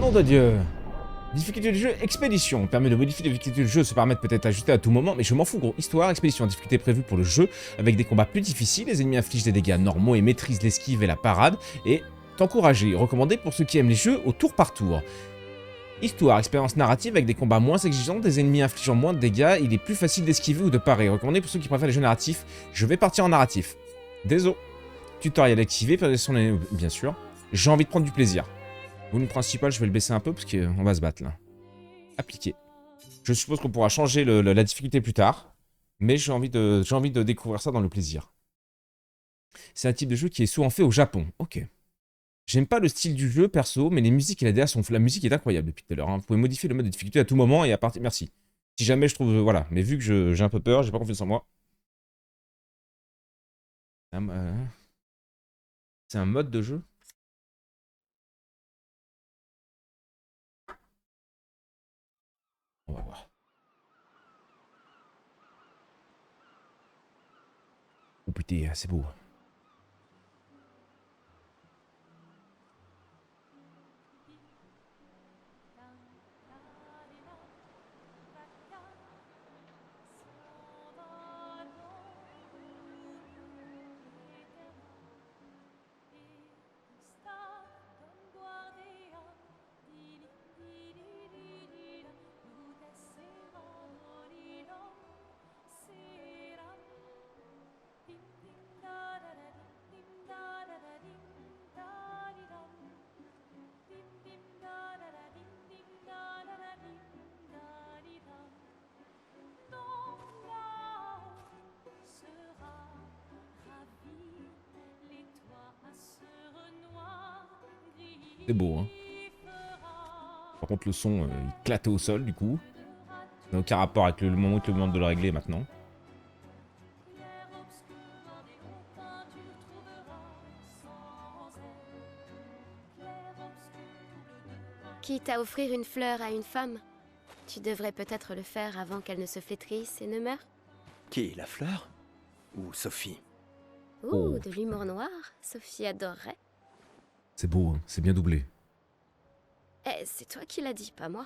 Nom de Dieu. Difficulté du jeu, expédition. Permet de modifier les difficultés du jeu, se permettre peut-être ajustées à tout moment, mais je m'en fous gros. Histoire, expédition, difficulté prévue pour le jeu, avec des combats plus difficiles, les ennemis infligent des dégâts normaux et maîtrisent l'esquive et la parade, et t'encourager, recommandé pour ceux qui aiment les jeux au tour par tour. Histoire, expérience narrative avec des combats moins exigeants, des ennemis infligeant moins de dégâts, il est plus facile d'esquiver ou de parer. Recommandé pour ceux qui préfèrent les jeux narratifs, je vais partir en narratif. Désolé. Tutoriel activé, bien sûr. J'ai envie de prendre du plaisir. Volume principal, je vais le baisser un peu parce qu'on va se battre là. Appliquer. Je suppose qu'on pourra changer la difficulté plus tard, mais j'ai envie de découvrir ça dans le plaisir. C'est un type de jeu qui est souvent fait au Japon. Ok. J'aime pas le style du jeu perso, mais les musiques et la DA sont... La musique est incroyable depuis tout à l'heure. Hein. Vous pouvez modifier le mode de difficulté à tout moment et à partir... Merci. Si jamais je trouve... Voilà. Mais vu que j'ai un peu peur, j'ai pas confiance en moi. C'est un mode de jeu. On va voir. Oh putain, c'est beau. C'est beau, hein. Par contre, le son, il clatte au sol, du coup. Ça n'a aucun rapport avec le moment où tu te demandes de le régler maintenant. Quitte à offrir une fleur à une femme, tu devrais peut-être le faire avant qu'elle ne se flétrisse et ne meure. Qui, la fleur? Ou Sophie? Ouh, de l'humour noir, Sophie adorerait. C'est beau, hein. C'est bien doublé. Eh, c'est toi qui l'as dit, pas moi.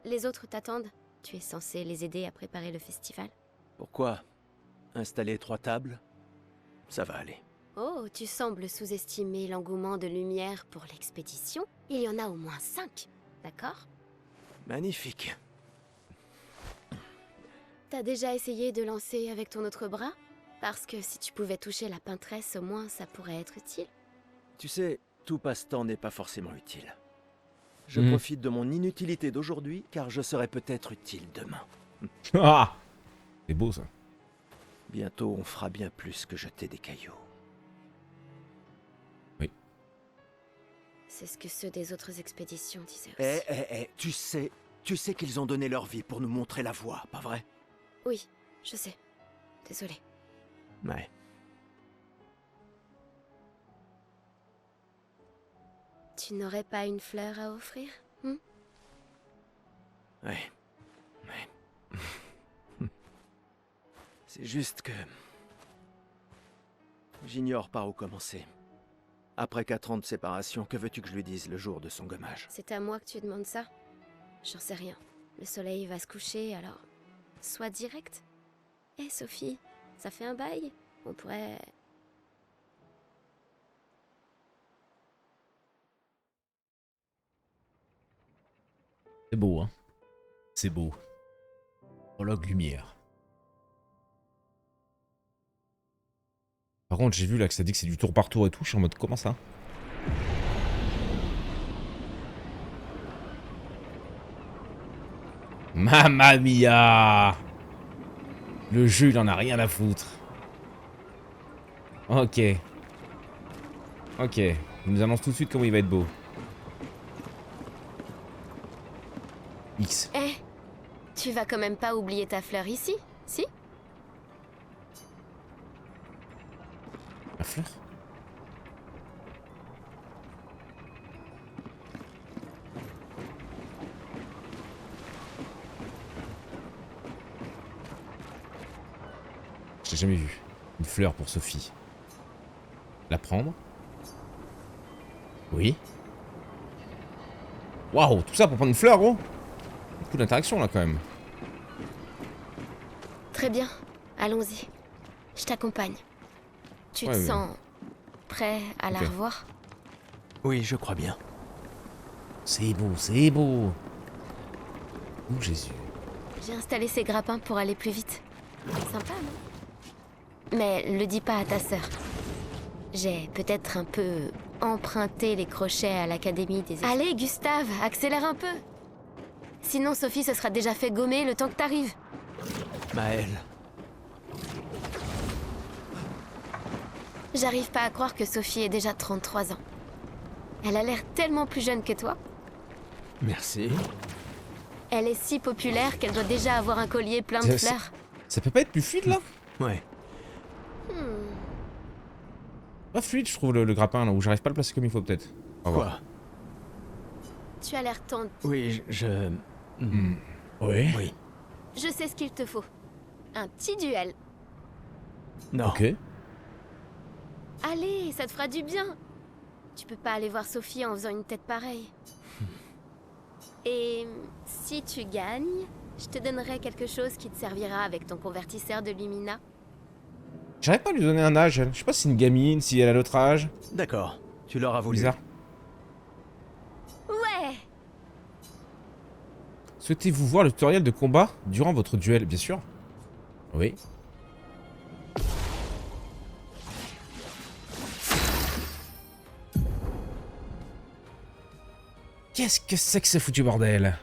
Les autres t'attendent. Tu es censé les aider à préparer le festival. Pourquoi? Installer 3 tables? Ça va aller. Oh, tu sembles sous-estimer l'engouement de Lumière pour l'expédition. Il y en a au moins 5, d'accord? Magnifique. T'as déjà essayé de lancer avec ton autre bras? Parce que si tu pouvais toucher la peintresse, au moins ça pourrait être utile. Tu sais, tout passe-temps n'est pas forcément utile. Je profite de mon inutilité d'aujourd'hui, car je serai peut-être utile demain. Ah, c'est beau, ça. Bientôt, on fera bien plus que jeter des cailloux. Oui. C'est ce que ceux des autres expéditions disaient aussi. Tu sais qu'ils ont donné leur vie pour nous montrer la voie, pas vrai? Oui, je sais. Désolée. Ouais. Tu n'aurais pas une fleur à offrir, Ouais. C'est juste que... J'ignore par où commencer. Après 4 ans de séparation, que veux-tu que je lui dise le jour de son gommage? C'est à moi que tu demandes ça? J'en sais rien. Le soleil va se coucher, alors... Sois direct. Eh, Sophie, ça fait un bail. On pourrait... C'est beau, hein. C'est beau. Prologue lumière. Par contre, j'ai vu là que ça dit que c'est du tour par tour et tout. Je suis en mode, comment ça? Mamma mia! Le jeu, il en a rien à foutre. Ok. Ok. Il nous annonce tout de suite comment il va être beau. X. Eh, tu vas quand même pas oublier ta fleur ici, si? La fleur? Je l'ai jamais vu. Une fleur pour Sophie. La prendre? Oui. Waouh, tout ça pour prendre une fleur, gros. Beaucoup d'interaction là quand même. Très bien, allons-y. Je t'accompagne. Tu te Ouais, mais- sens prêt à la Ok. revoir? Oui, je crois bien. C'est beau, c'est beau. Oh Jésus. J'ai installé ces grappins pour aller plus vite. Sympa, non? Mais le dis pas à ta sœur. J'ai peut-être un peu emprunté les crochets à l'académie des... Allez, Gustave, accélère un peu. Sinon, Sophie se sera déjà fait gommer le temps que t'arrives. Maëlle, J'arrive pas à croire que Sophie ait déjà 33 ans. Elle a l'air tellement plus jeune que toi. merci. Elle est si populaire qu'elle doit déjà avoir un collier plein de C'est- fleurs. Ça peut pas être plus fluide là? Ouais. Pas fluide, je trouve le grappin là, où j'arrive pas à le placer comme il faut peut-être. On va voir. Quoi? Tu as l'air tendre. Oui, je... Ouais. Oui. Je sais ce qu'il te faut. Un petit duel. Non. Ok. Allez, ça te fera du bien. Tu peux pas aller voir Sophie en faisant une tête pareille. Et si tu gagnes, je te donnerai quelque chose qui te servira avec ton convertisseur de Lumina. J'arrive pas à lui donner un âge. Je sais pas si c'est une gamine, si elle a l'autre âge. D'accord. Tu l'auras voulu. Bizarre. Ouais! Souhaitez-vous voir le tutoriel de combat durant votre duel? Bien sûr. Oui. Qu'est-ce que c'est que ce foutu bordel?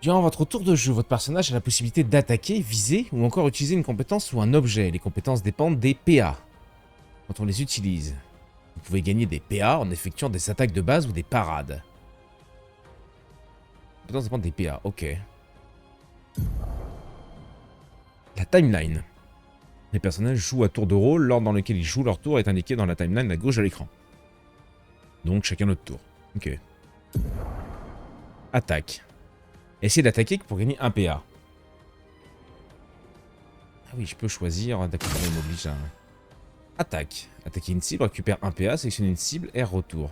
Durant votre tour de jeu, votre personnage a la possibilité d'attaquer, viser ou encore utiliser une compétence ou un objet. Les compétences dépendent des PA. Quand on les utilise, vous pouvez gagner des PA en effectuant des attaques de base ou des parades. Les compétences dépendent des PA, ok. La timeline. Les personnages jouent à tour de rôle, l'ordre dans lequel ils jouent leur tour est indiqué dans la timeline à gauche de l'écran. Donc chacun notre tour. Ok. Attaque. Essayez d'attaquer pour gagner un PA. Ah oui, je peux choisir. D'accord, il m'oblige à... Attaque. Attaquer une cible, récupère un PA, sélectionner une cible et retour.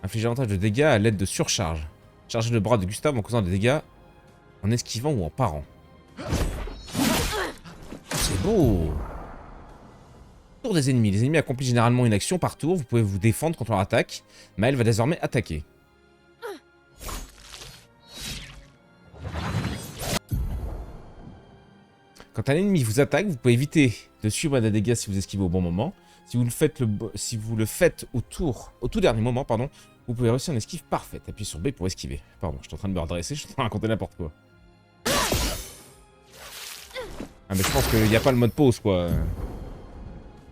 Inflige avantage de dégâts à l'aide de surcharge. Chargez le bras de Gustave en causant des dégâts en esquivant ou en parant. C'est beau. Tour des ennemis. Les ennemis accomplissent généralement une action par tour. Vous pouvez vous défendre contre leur attaque. Maëlle va désormais attaquer. Quand un ennemi vous attaque, vous pouvez éviter de subir des dégâts si vous esquivez au bon moment. Si vous le faites au tout dernier moment, pardon, vous pouvez réussir une esquive parfaite. Appuyez sur B pour esquiver. Pardon, je suis en train de me redresser, je suis en train de raconter n'importe quoi. Ah mais je pense qu'il n'y a pas le mode pause quoi.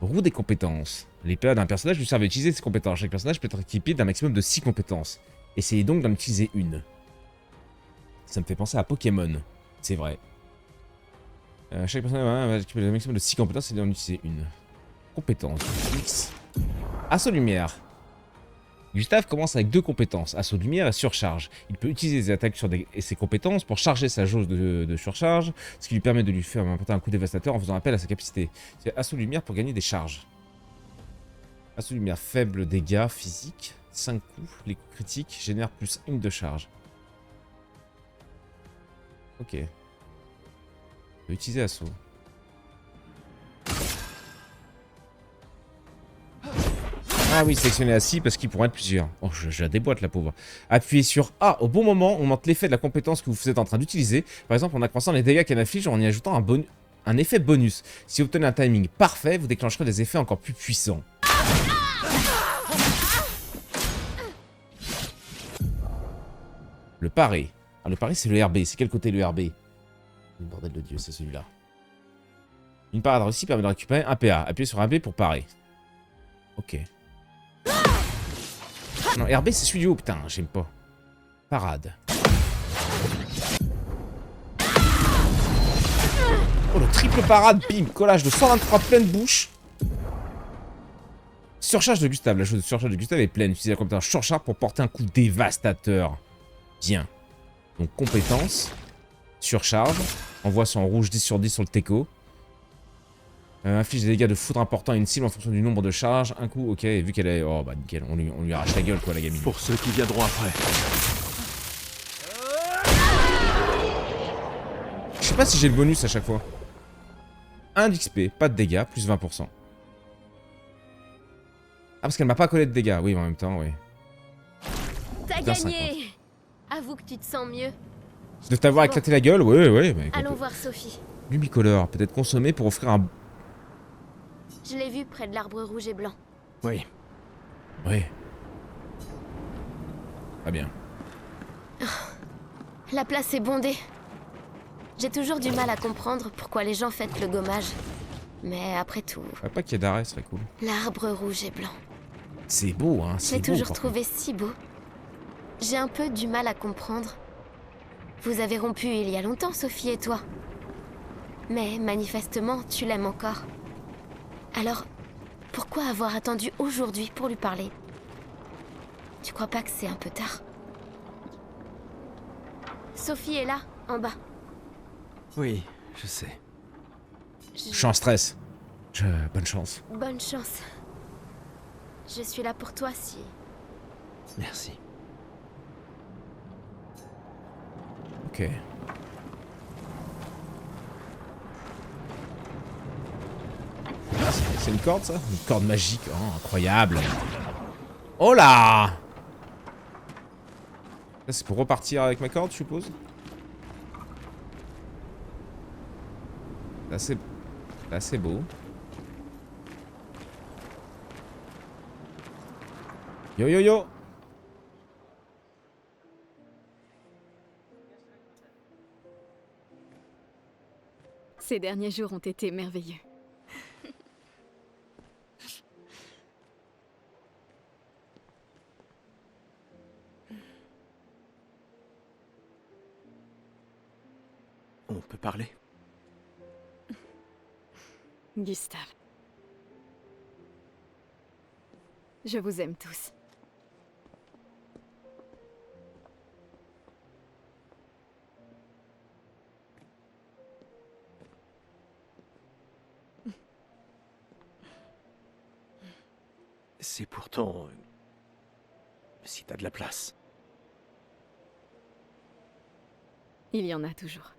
Roue des compétences. Les PA d'un personnage lui servent à utiliser ses compétences. Chaque personnage peut être équipé d'un maximum de 6 compétences. Essayez donc d'en utiliser une. Ça me fait penser à Pokémon. C'est vrai. Chaque personnage va équiper d'un maximum de 6 compétences et d'en utiliser une. Compétences. X. Assaut lumière. Gustave commence avec 2 compétences, assaut de lumière et surcharge. Il peut utiliser ses attaques et ses compétences pour charger sa jauge de surcharge, ce qui lui permet de lui faire apporter un coup dévastateur en faisant appel à sa capacité. C'est assaut de lumière pour gagner des charges. Assaut de lumière, faible dégâts physiques, 5 coups, les coups critiques génèrent plus 1 de charge. Ok. On peut utiliser assaut. Ah oui, sélectionner assis parce qu'il pourrait être plusieurs. Oh, je la déboîte la pauvre. Appuyez sur A au bon moment, on montre l'effet de la compétence que vous êtes en train d'utiliser. Par exemple, en accroissant les dégâts qu'elle inflige ou en y ajoutant un effet bonus. Si vous obtenez un timing parfait, vous déclencherez des effets encore plus puissants. Le paré. Ah, le paré, c'est le RB. C'est quel côté le RB? Bordel de Dieu, c'est celui-là. Une parade réussie permet de récupérer un PA. Appuyez sur AB pour parer. Ok. Non, RB c'est celui du haut, putain, j'aime pas. Parade. Oh, le triple parade, bim, collage de 123 pleine bouche. Surcharge de Gustave, la chose de surcharge de Gustave est pleine. Utilisez la compétence surcharge pour porter un coup dévastateur. Bien. Donc compétence, surcharge, envoie son rouge 10 sur 10 sur le teco. Inflige des dégâts de foudre importants à une cible en fonction du nombre de charges. Un coup, ok, vu qu'elle est... Oh bah nickel, on lui arrache la gueule quoi la gamine. Pour ceux qui viendront après. Je sais pas si j'ai le bonus à chaque fois. 1 d'XP, pas de dégâts, plus 20%. Ah parce qu'elle m'a pas collé de dégâts, oui mais en même temps, oui. T'as Bien gagné. Avoue que tu te sens mieux. De t'avoir Bon. éclaté la gueule, ouais, mais... Allons voir Sophie. Lumicolore, peut-être consommé pour offrir un... Je l'ai vue près de l'arbre rouge et blanc. Oui. Oui. Très bien. La place est bondée. J'ai toujours du mal à comprendre pourquoi les gens fêtent le gommage. Mais après tout, Pas qu'il y ait d'arrêt, ce serait cool. l'arbre rouge et blanc. C'est beau, hein, Je c'est l'ai beau. toujours par trouvé si beau. J'ai un peu du mal à comprendre. Vous avez rompu il y a longtemps, Sophie et toi. Mais manifestement, tu l'aimes encore. Alors, pourquoi avoir attendu aujourd'hui pour lui parler? Tu crois pas que c'est un peu tard? Sophie est là, en bas. Oui, je sais. contre. Je suis en stress. Bonne chance. Bonne chance. Je suis là pour toi si... Merci. Ok. C'est une corde ça? Une corde magique, oh, incroyable. Oh là! Ça c'est pour repartir avec ma corde, je suppose? C'est assez beau. Yo yo yo! Ces derniers jours ont été merveilleux. On peut parler? Gustave. Je vous aime tous. C'est pourtant... si t'as de la place. Il y en a toujours.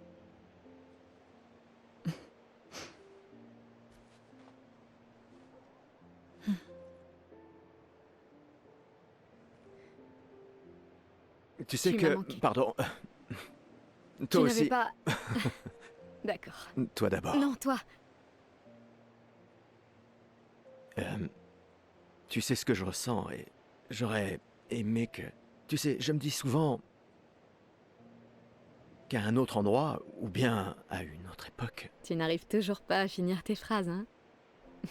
Tu sais Tu m'as que... manqué. Pardon. Tu Toi n'avais aussi. pas... D'accord. Toi d'abord. Non, toi. Tu sais ce que je ressens et j'aurais aimé que... Tu sais, je me dis souvent qu'à un autre endroit, ou bien à une autre époque... Tu n'arrives toujours pas à finir tes phrases, hein?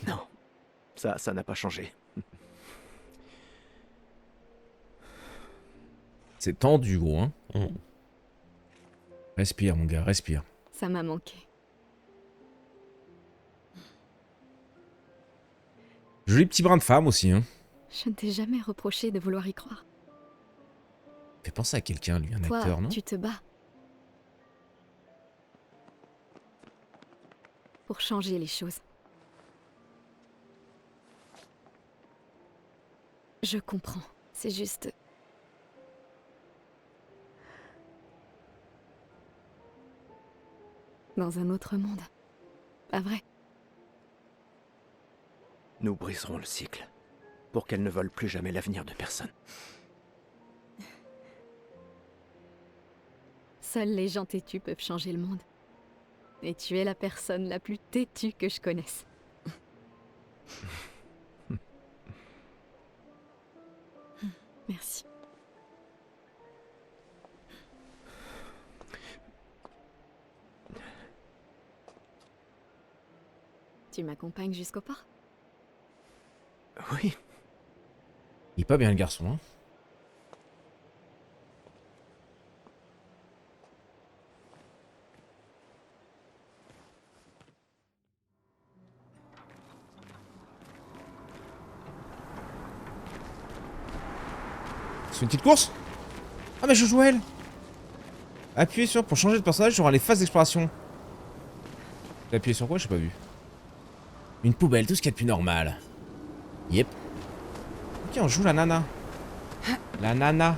Non, ça n'a pas changé. C'est tendu gros hein. Respire mon gars, respire. Ça m'a manqué. Joli petit brin de femme aussi hein. Je ne t'ai jamais reproché de vouloir y croire. Fait penser à quelqu'un lui, un Toi, acteur non? tu te bats. Pour changer les choses. Je comprends. C'est juste... Dans un autre monde. Pas vrai? Nous briserons le cycle, pour qu'elles ne volent plus jamais l'avenir de personne. Seuls les gens têtus peuvent changer le monde. Et tu es la personne la plus têtue que je connaisse. Merci. Tu m'accompagnes jusqu'au port? Oui, Il est pas bien le garçon hein. C'est une petite course? Ah mais je joue elle. Appuyez sur pour changer de personnage, il y aura les phases d'exploration. J'ai appuyé sur quoi? J'ai pas vu. Une poubelle, tout ce qu'il y a de plus normal. Yep. Ok, on joue la nana. La nana.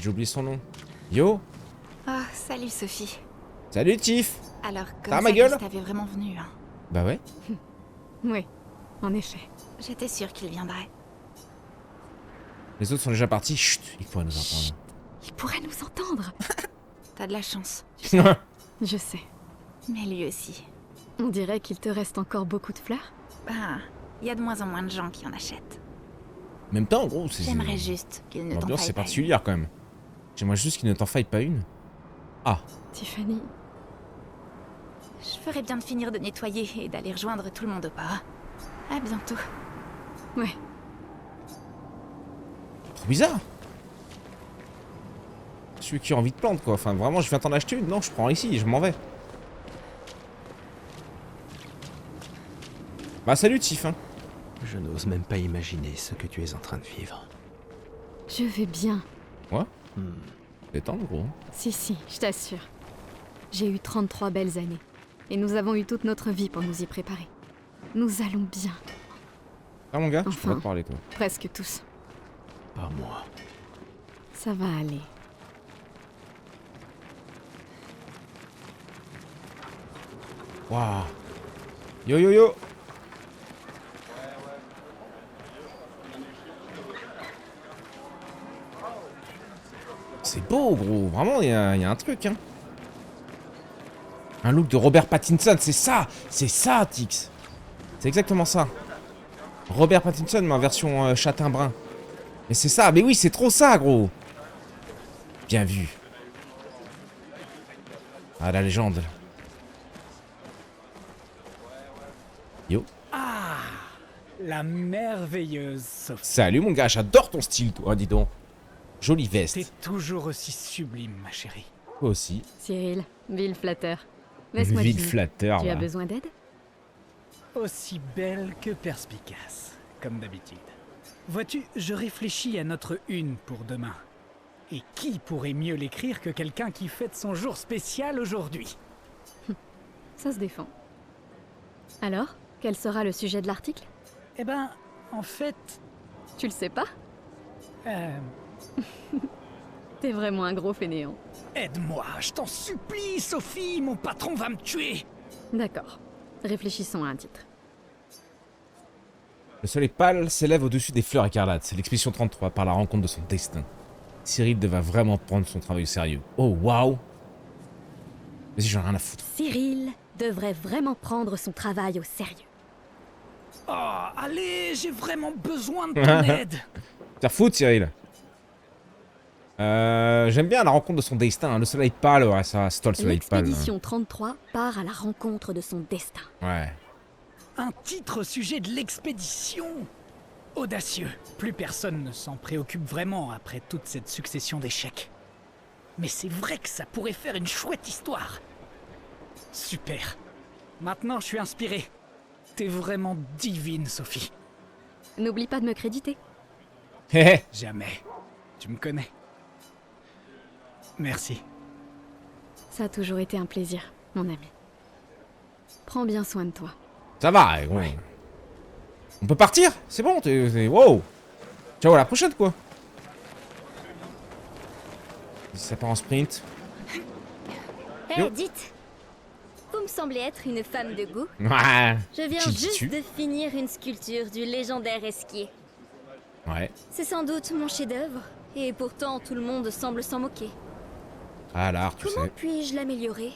J'ai oublié son nom. Yo. Oh, salut Sophie. Salut Tiff. Alors, Ah, comme ma ça, gueule Chris t'avait vraiment venu, hein. Bah ouais. Oui, en effet. J'étais sûre qu'il viendrait. Les autres sont déjà partis. Chut, il pourrait nous entendre. Il pourrait nous entendre. T'as de la chance. Je sais. Mais lui aussi. On dirait qu'il te reste encore beaucoup de fleurs. Ben, il y a de moins en moins de gens qui en achètent. En même temps, gros, c'est... J'aimerais juste qu'il ne t'en L'ambiance, faille c'est pas. particulière quand même. J'aimerais juste qu'il ne t'en faille pas une. Ah. Tiffany, Je ferais bien de finir de nettoyer et d'aller rejoindre tout le monde au pas. À bientôt. ouais. Trop bizarre. Celui qui a envie de plantes, quoi. Enfin, vraiment, je viens t'en acheter une. Non, je prends ici, je m'en vais. Bah, salut, Tiff, hein. Je n'ose même pas imaginer ce que tu es en train de vivre. Je vais bien. Détendre, gros. Si, je t'assure. J'ai eu 33 belles années. Et nous avons eu toute notre vie pour nous y préparer. Nous allons bien. Ah, mon gars, je peux pas Enfin. te parler, toi. Presque tous. Pas moi. Ça va aller. Waouh. Yo, yo, yo. C'est beau, gros. Vraiment, il y a un truc, hein. Un look de Robert Pattinson, c'est ça. C'est ça, Tix. C'est exactement ça. Robert Pattinson, mais en version châtain brun. Mais c'est ça. Mais oui, c'est trop ça, gros. Bien vu. Ah, la légende. Yo. La merveilleuse Sophie. Salut, mon gars. J'adore ton style, toi. Dis donc. Jolie veste. T'es toujours aussi sublime, ma chérie. Toi aussi. Cyril, vil flatteur. Laisse-moi Vide deviner. flatteur, Tu as là. besoin d'aide? Aussi belle que perspicace, comme d'habitude. Vois-tu, je réfléchis à notre une pour demain. Et qui pourrait mieux l'écrire que quelqu'un qui fête son jour spécial aujourd'hui? Ça se défend. Alors, quel sera le sujet de l'article? Eh ben, en fait, Tu le sais pas? euh, T'es vraiment un gros fainéant. aide-moi, je t'en supplie, Sophie, mon patron va me tuer. D'accord. Réfléchissons à un titre. Le soleil pâle s'élève au-dessus des fleurs écarlates. C'est l'expédition 33 par la rencontre de son destin. Cyril devait vraiment prendre son travail au sérieux. Oh, waouh. Vas-y, j'en ai rien à foutre. Cyril devrait vraiment prendre son travail au sérieux. Oh, allez, j'ai vraiment besoin de ton aide. Faire foutre, Cyril. J'aime bien la rencontre de son destin. Hein. Le soleil pâle, ouais, ça, c'est toi le soleil pâle. L'expédition 33 part à la rencontre de son destin. Hein. Ouais. Un titre au sujet de l'expédition. Audacieux. Plus personne ne s'en préoccupe vraiment après toute cette succession d'échecs. Mais c'est vrai que ça pourrait faire une chouette histoire. Super. Maintenant, je suis inspiré. T'es vraiment divine, Sophie. N'oublie pas de me créditer. Hé hé. Jamais. Tu me connais. Merci. Ça a toujours été un plaisir, mon ami. Prends bien soin de toi. Ça va, gros. On peut partir? C'est bon, wow. Ciao, à la prochaine, quoi. Ça part en sprint. Hé, Yo. dites! Vous me semblez être une femme de goût. Ouais. Je viens Qui juste dis-tu? de finir une sculpture du légendaire esquier. Ouais. C'est sans doute mon chef-d'œuvre, et pourtant tout le monde semble s'en moquer. Ah, l'art, tu Comment sais. puis-je l'améliorer?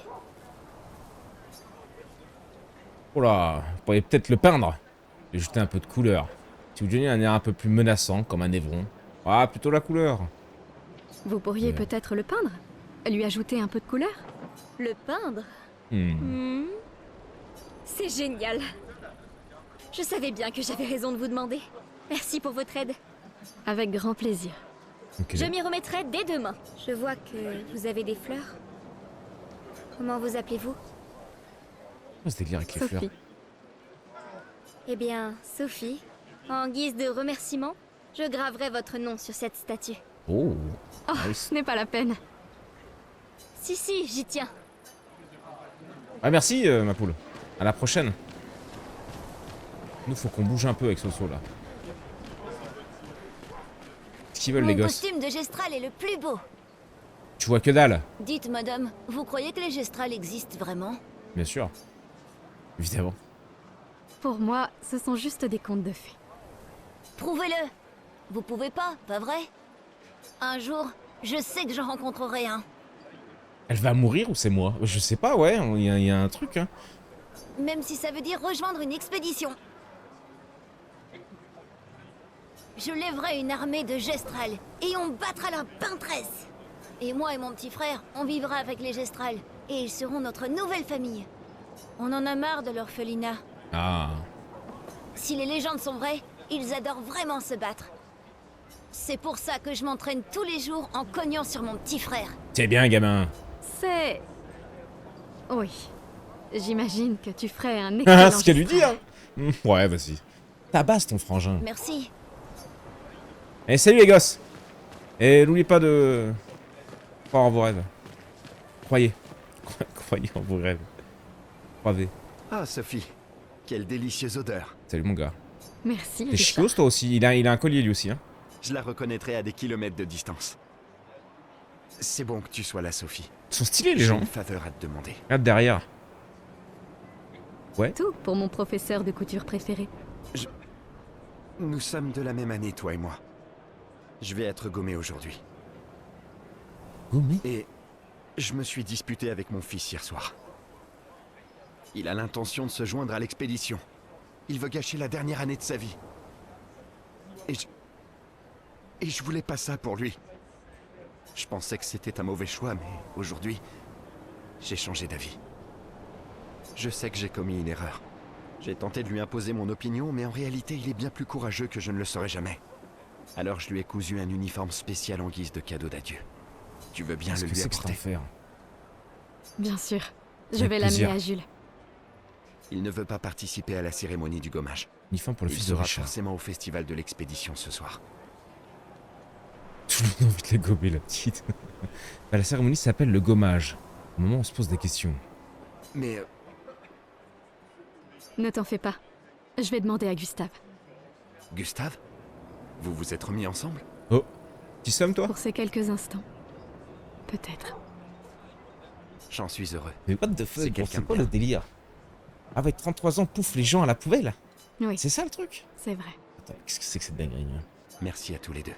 Oh là, vous pourriez peut-être le peindre. Et jeter un peu de couleur. Si vous donnez un air un peu plus menaçant, comme un évron. Ah, plutôt la couleur. Vous pourriez Ouais. peut-être le peindre? Lui ajouter un peu de couleur? Le peindre? Hmm. C'est génial. Je savais bien que j'avais raison de vous demander. Merci pour votre aide. Avec grand plaisir. Ok. Je m'y remettrai dès demain. Je vois que vous avez des fleurs. Comment vous appelez-vous? Oh, ce délire avec les fleurs. Sophie. Eh bien, Sophie, en guise de remerciement, je graverai votre nom sur cette statue. Oh. Oh, Nice. ce n'est pas la peine. Si, j'y tiens. Ah, merci, ma poule. À la prochaine. Nous, faut qu'on bouge un peu avec Soso, là. Qu'est-ce qu'ils veulent, les Mon gosses? costume de Gestral est le plus beau. Tu vois que dalle. Dites, madame, vous croyez que les Gestral existent vraiment? Bien sûr. Évidemment. Pour moi, ce sont juste des contes de fées. Prouvez-le. Vous pouvez pas vrai? Un jour, je sais que j'en rencontrerai un. Elle va mourir ou c'est moi? Je sais pas, ouais, il y a un truc, hein. Même si ça veut dire rejoindre une expédition. Je lèverai une armée de Gestral et on battra la peintresse. Et moi et mon petit frère, on vivra avec les Gestral et ils seront notre nouvelle famille. On en a marre de l'orphelinat. Ah. Si les légendes sont vraies, ils adorent vraiment se battre. C'est pour ça que je m'entraîne tous les jours en cognant sur mon petit frère. C'est bien, gamin. C'est... Oui. J'imagine que tu ferais un Ah, excellent ce qu'elle lui dit, Gestral. hein. Ouais, vas-y. Tabasse ton frangin. Merci. Et salut les gosses. Et n'oubliez pas de... croire en vos rêves. Croyez. Croyez en vos rêves. Croyez. Ah, Sophie, quelle délicieuse odeur. Salut mon gars. Merci, T'es Richard. chicos toi aussi, il a un collier lui aussi, hein. Je la reconnaîtrai à des kilomètres de distance. C'est bon que tu sois là, Sophie. Ils sont stylés les J'ai gens. une faveur à te demander. Regarde derrière. Tout pour mon professeur de couture préféré. Nous sommes de la même année, toi et moi. Je vais être gommé aujourd'hui. Gommé? Et je me suis disputé avec mon fils hier soir. Il a l'intention de se joindre à l'expédition. Il veut gâcher la dernière année de sa vie. Et je voulais pas ça pour lui. Je pensais que c'était un mauvais choix, mais aujourd'hui, j'ai changé d'avis. Je sais que j'ai commis une erreur. J'ai tenté de lui imposer mon opinion, mais en réalité, il est bien plus courageux que je ne le serais jamais. Alors je lui ai cousu un uniforme spécial en guise de cadeau d'adieu. Tu veux bien Qu'est-ce le que lui c'est que cet apporter? enfer? Bien sûr. Je Avec vais plaisir. l'amener à Jules. Il ne veut pas participer à la cérémonie du gommage. Uniforme pour le Il fils de sera Richard. forcément au festival de l'expédition ce soir. Tout le monde a envie de la gommer la petite. Bah, la cérémonie s'appelle le gommage. Au moment où on se pose des questions. Mais Ne t'en fais pas. Je vais demander à Gustave. Gustave, vous vous êtes remis ensemble? Oh, tu sommes toi? Pour ces quelques instants. Peut-être. J'en suis heureux. Mais what the C'est fuck, quelqu'un c'est de quoi bien. le délire? Avec 33 ans, pouf les gens à la poubelle? Oui, C'est ça le truc? c'est vrai. Attends, qu'est-ce que c'est que cette dinguerie là? Merci à tous les deux.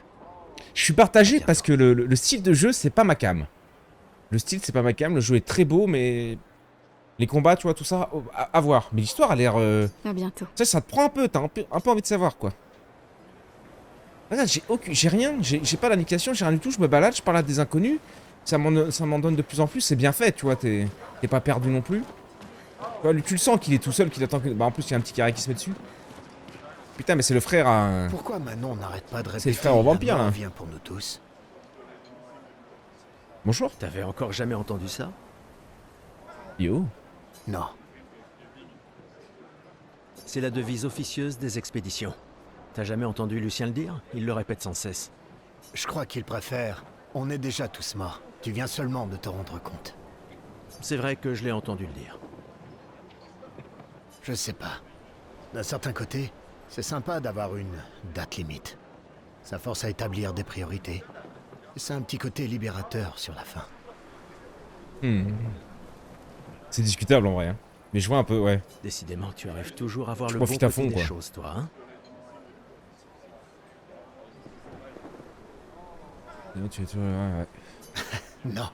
Je suis partagé À bientôt. parce que le style de jeu, c'est pas ma cam. Le style, c'est pas ma cam. Le jeu est très beau, mais les combats, tu vois, tout ça, à voir. Mais l'histoire a l'air... À bientôt. Tu sais, ça te prend un peu, t'as un peu envie de savoir, quoi. Regarde, j'ai rien, j'ai pas d'indication, j'ai rien du tout, je me balade, je parle à des inconnus. Ça m'en donne de plus en plus, c'est bien fait, tu vois, t'es pas perdu non plus. Tu vois, lui, tu le sens qu'il est tout seul, qu'il attend que... Bah, en plus, il y a un petit carré qui se met dessus. Putain, mais c'est le frère à... Pourquoi Manon n'arrête pas de répéter C'est le frère au vampire, la mort là. vient pour nous tous? Bonjour. T'avais encore jamais entendu ça? Yo. Non. C'est la devise officieuse des expéditions. T'as jamais entendu Lucien le dire? Il le répète sans cesse. Je crois qu'il préfère. On est déjà tous morts. Tu viens seulement de te rendre compte. C'est vrai que je l'ai entendu le dire. Je sais pas. D'un certain côté, c'est sympa d'avoir une date limite. Ça force à établir des priorités. Et c'est un petit côté libérateur sur la fin. C'est discutable en vrai, hein. Mais je vois un peu, ouais. Décidément, tu arrives toujours à voir Tu le bon profites à côté fond, des quoi. choses, toi, hein? Ouais. Non.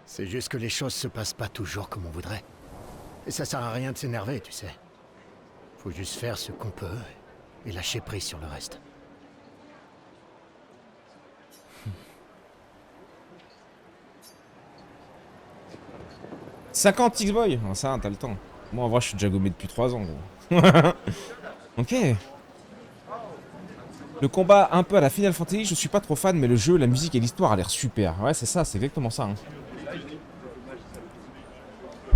C'est juste que les choses se passent pas toujours comme on voudrait. Et ça sert à rien de s'énerver, tu sais. Faut juste faire ce qu'on peut et lâcher prise sur le reste. « 50 X-Boy !» Ça, t'as le temps. Moi, en vrai, je suis déjà gommé depuis 3 ans, gros. Ok. Le combat un peu à la Final Fantasy, je suis pas trop fan, mais le jeu, la musique et l'histoire a l'air super. Ouais, c'est ça, c'est exactement ça. Hein.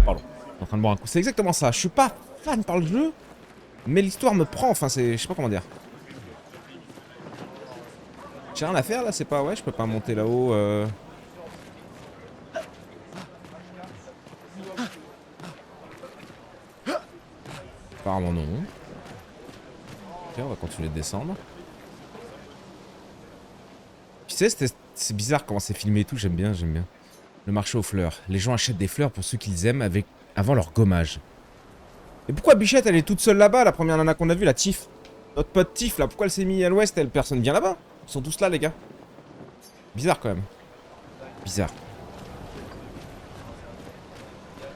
Pardon, je suis en train de boire un coup. C'est exactement ça. Je suis pas fan par le jeu, mais l'histoire me prend. Enfin, c'est... Je sais pas comment dire. J'ai rien à faire, là, c'est pas... Ouais, je peux pas monter là-haut, Apparemment non. Ok, on va continuer de descendre. Tu sais, c'est bizarre comment c'est filmé et tout, j'aime bien, j'aime bien. Le marché aux fleurs. Les gens achètent des fleurs pour ceux qu'ils aiment avant leur gommage. Et pourquoi Bichette, elle est toute seule là-bas, la première nana qu'on a vue, la Tiff? Notre pote Tiff, là, pourquoi elle s'est mise à l'ouest, elle? Personne vient là-bas. Ils sont tous là, les gars. Bizarre, quand même. Bizarre.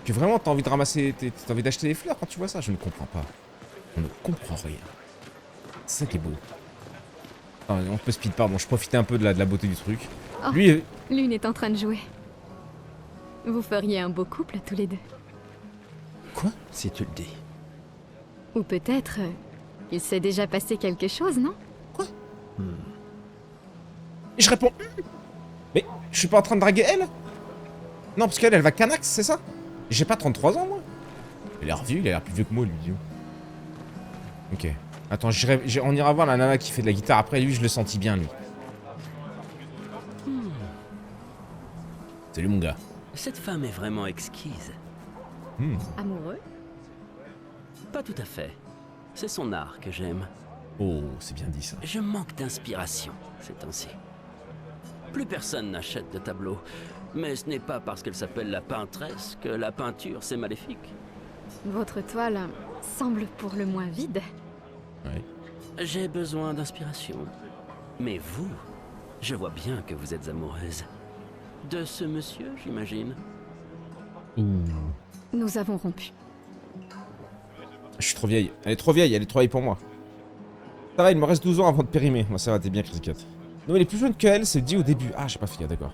Puis vraiment, t'as envie de ramasser... T'as envie d'acheter des fleurs quand tu vois ça? Je ne comprends pas. On ne comprend rien. C'est ça qui est beau. Ah, on peut speed, pardon, je profitais un peu de la beauté du truc. Oh, Lui... Lune est en train de jouer. Vous feriez un beau couple tous les deux. Quoi? Si tu le dis. Ou peut-être... il s'est déjà passé quelque chose, non? Quoi? Et je réponds... Mais je suis pas en train de draguer elle? Non, parce qu'elle, elle va Canax, c'est ça? J'ai pas 33 ans, moi. Il a l'air vieux, il a l'air plus vieux que moi, lui. Ok. Attends, on ira voir la nana qui fait de la guitare. Après, lui, je le sentis bien, lui. Salut, mon gars. Cette femme est vraiment exquise. Amoureux? Pas tout à fait. C'est son art que j'aime. Oh, c'est bien dit, ça. Je manque d'inspiration ces temps-ci. Plus personne n'achète de tableaux. Mais ce n'est pas parce qu'elle s'appelle la peintresse que la peinture c'est maléfique. Votre toile semble pour le moins vide. Ouais. J'ai besoin d'inspiration. Mais vous, je vois bien que vous êtes amoureuse. De ce monsieur, j'imagine. Nous avons rompu. Je suis trop vieille. Elle est trop vieille pour moi. Ça va, il me reste 12 ans avant de périmer. Moi, ça va, t'es bien, Crazy Cat. Non, elle est plus jeune qu'elle, c'est dit au début. Ah, j'ai pas fait, d'accord.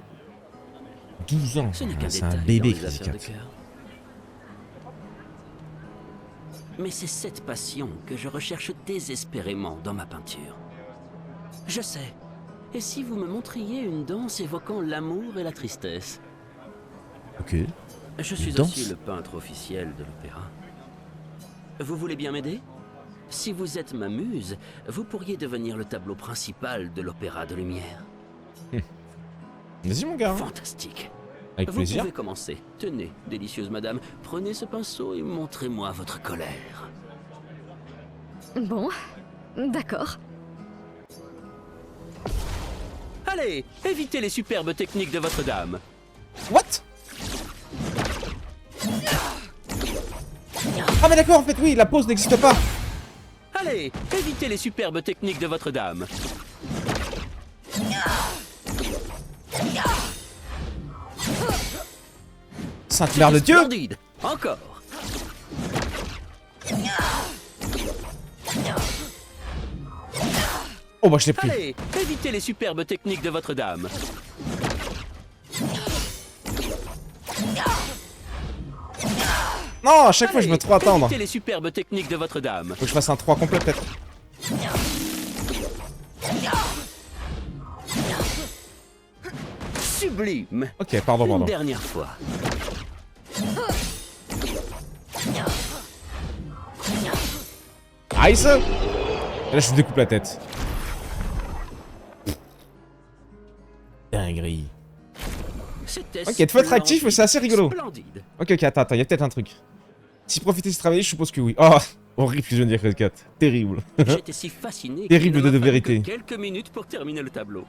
12 ans. Ce n'est qu'un C'est un détail bébé, dans les Crazy affaires Cat. de cœur. Mais c'est cette passion que je recherche désespérément dans ma peinture. Je sais. Et si vous me montriez une danse évoquant l'amour et la tristesse? Ok. Je suis danse? aussi le peintre officiel de l'opéra. Vous voulez bien m'aider? Si vous êtes ma muse, vous pourriez devenir le tableau principal de l'opéra de lumière. Vas-y, mon gars. Fantastique. Avec Vous plaisir. pouvez commencer. Tenez, délicieuse madame, prenez ce pinceau et montrez-moi votre colère. Bon, d'accord. Allez, évitez les superbes techniques de votre dame. What? Ah, mais d'accord, en fait, oui, la pause n'existe pas. Allez, évitez les superbes techniques de votre dame. Sainte mère de Dieu. Splendide. Encore. Oh, bah, je l'ai pris. Allez, évitez les superbes techniques de votre dame. Non, à chaque fois, je me trouve à attendre. Évitez les superbes techniques de votre dame. Faut que je fasse un 3 complet, peut-être. Sublime. Ok, pardon, Une pardon. dernière fois. Nice. Et là, je me découpe la tête. Dinguerie. Ok, il faut être actif, mais c'est assez rigolo. Splendide. Ok, attends, il y a peut-être un truc. Si profiter, si travailler, je suppose que oui. Oh, horrible, je viens de dire Crazy Cat. Terrible. J'étais si fasciné. Terrible qu'il ne de m'a fallu vérité. que quelques minutes pour terminer le tableau.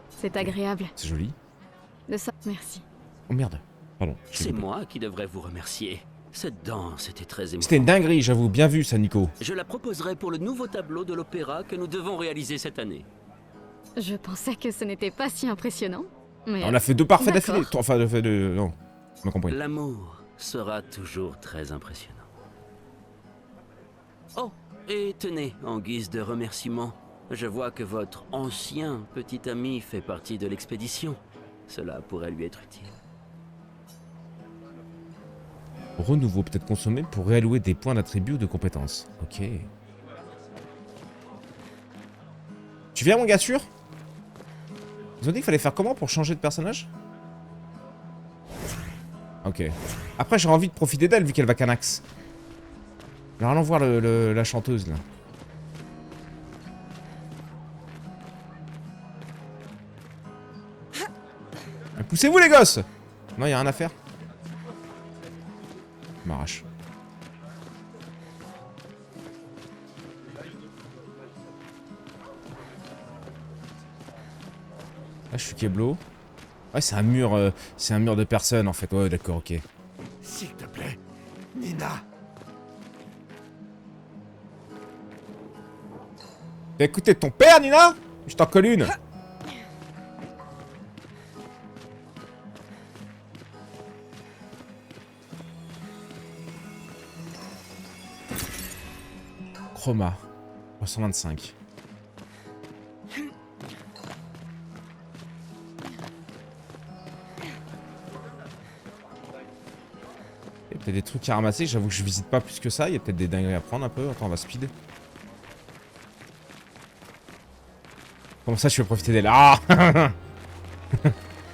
C'est agréable. C'est joli. De ça, merci. Oh merde. Pardon. C'est moi qui devrais vous remercier. Cette danse était très émouvante. C'était une dinguerie, j'avoue. Bien vu, ça, Nico. Je la proposerai pour le nouveau tableau de l'opéra que nous devons réaliser cette année. Je pensais que ce n'était pas si impressionnant. Mais On a fait 2 parfaits D'accord. d'affilée. Enfin, le fait de... Non, tu m'as compris. L'amour sera toujours très impressionnant. Oh, et tenez, en guise de remerciement, je vois que votre ancien petit ami fait partie de l'expédition. Cela pourrait lui être utile. Renouveau peut être consommé pour réallouer des points d'attribut ou de compétences. Ok. Tu viens, mon gars, sûr? Ils ont dit qu'il fallait faire comment pour changer de personnage? Ok. Après, j'aurais envie de profiter d'elle vu qu'elle va Canax. Alors allons voir la chanteuse, là. Poussez-vous, les gosses! Non, y a rien à faire. Je m'arrache. Là, je suis Keblo. Ouais, c'est un mur de personnes en fait. Ouais, d'accord, ok. S'il te plaît, Nina. T'as écouté ton père, Nina? Je t'en colle une. Chroma. 325. Il y a peut-être des trucs à ramasser, j'avoue que je visite pas plus que ça, il y a peut-être des dingueries à prendre un peu. Attends, on va speed. Comment ça, je vais profiter d'elle? Ah.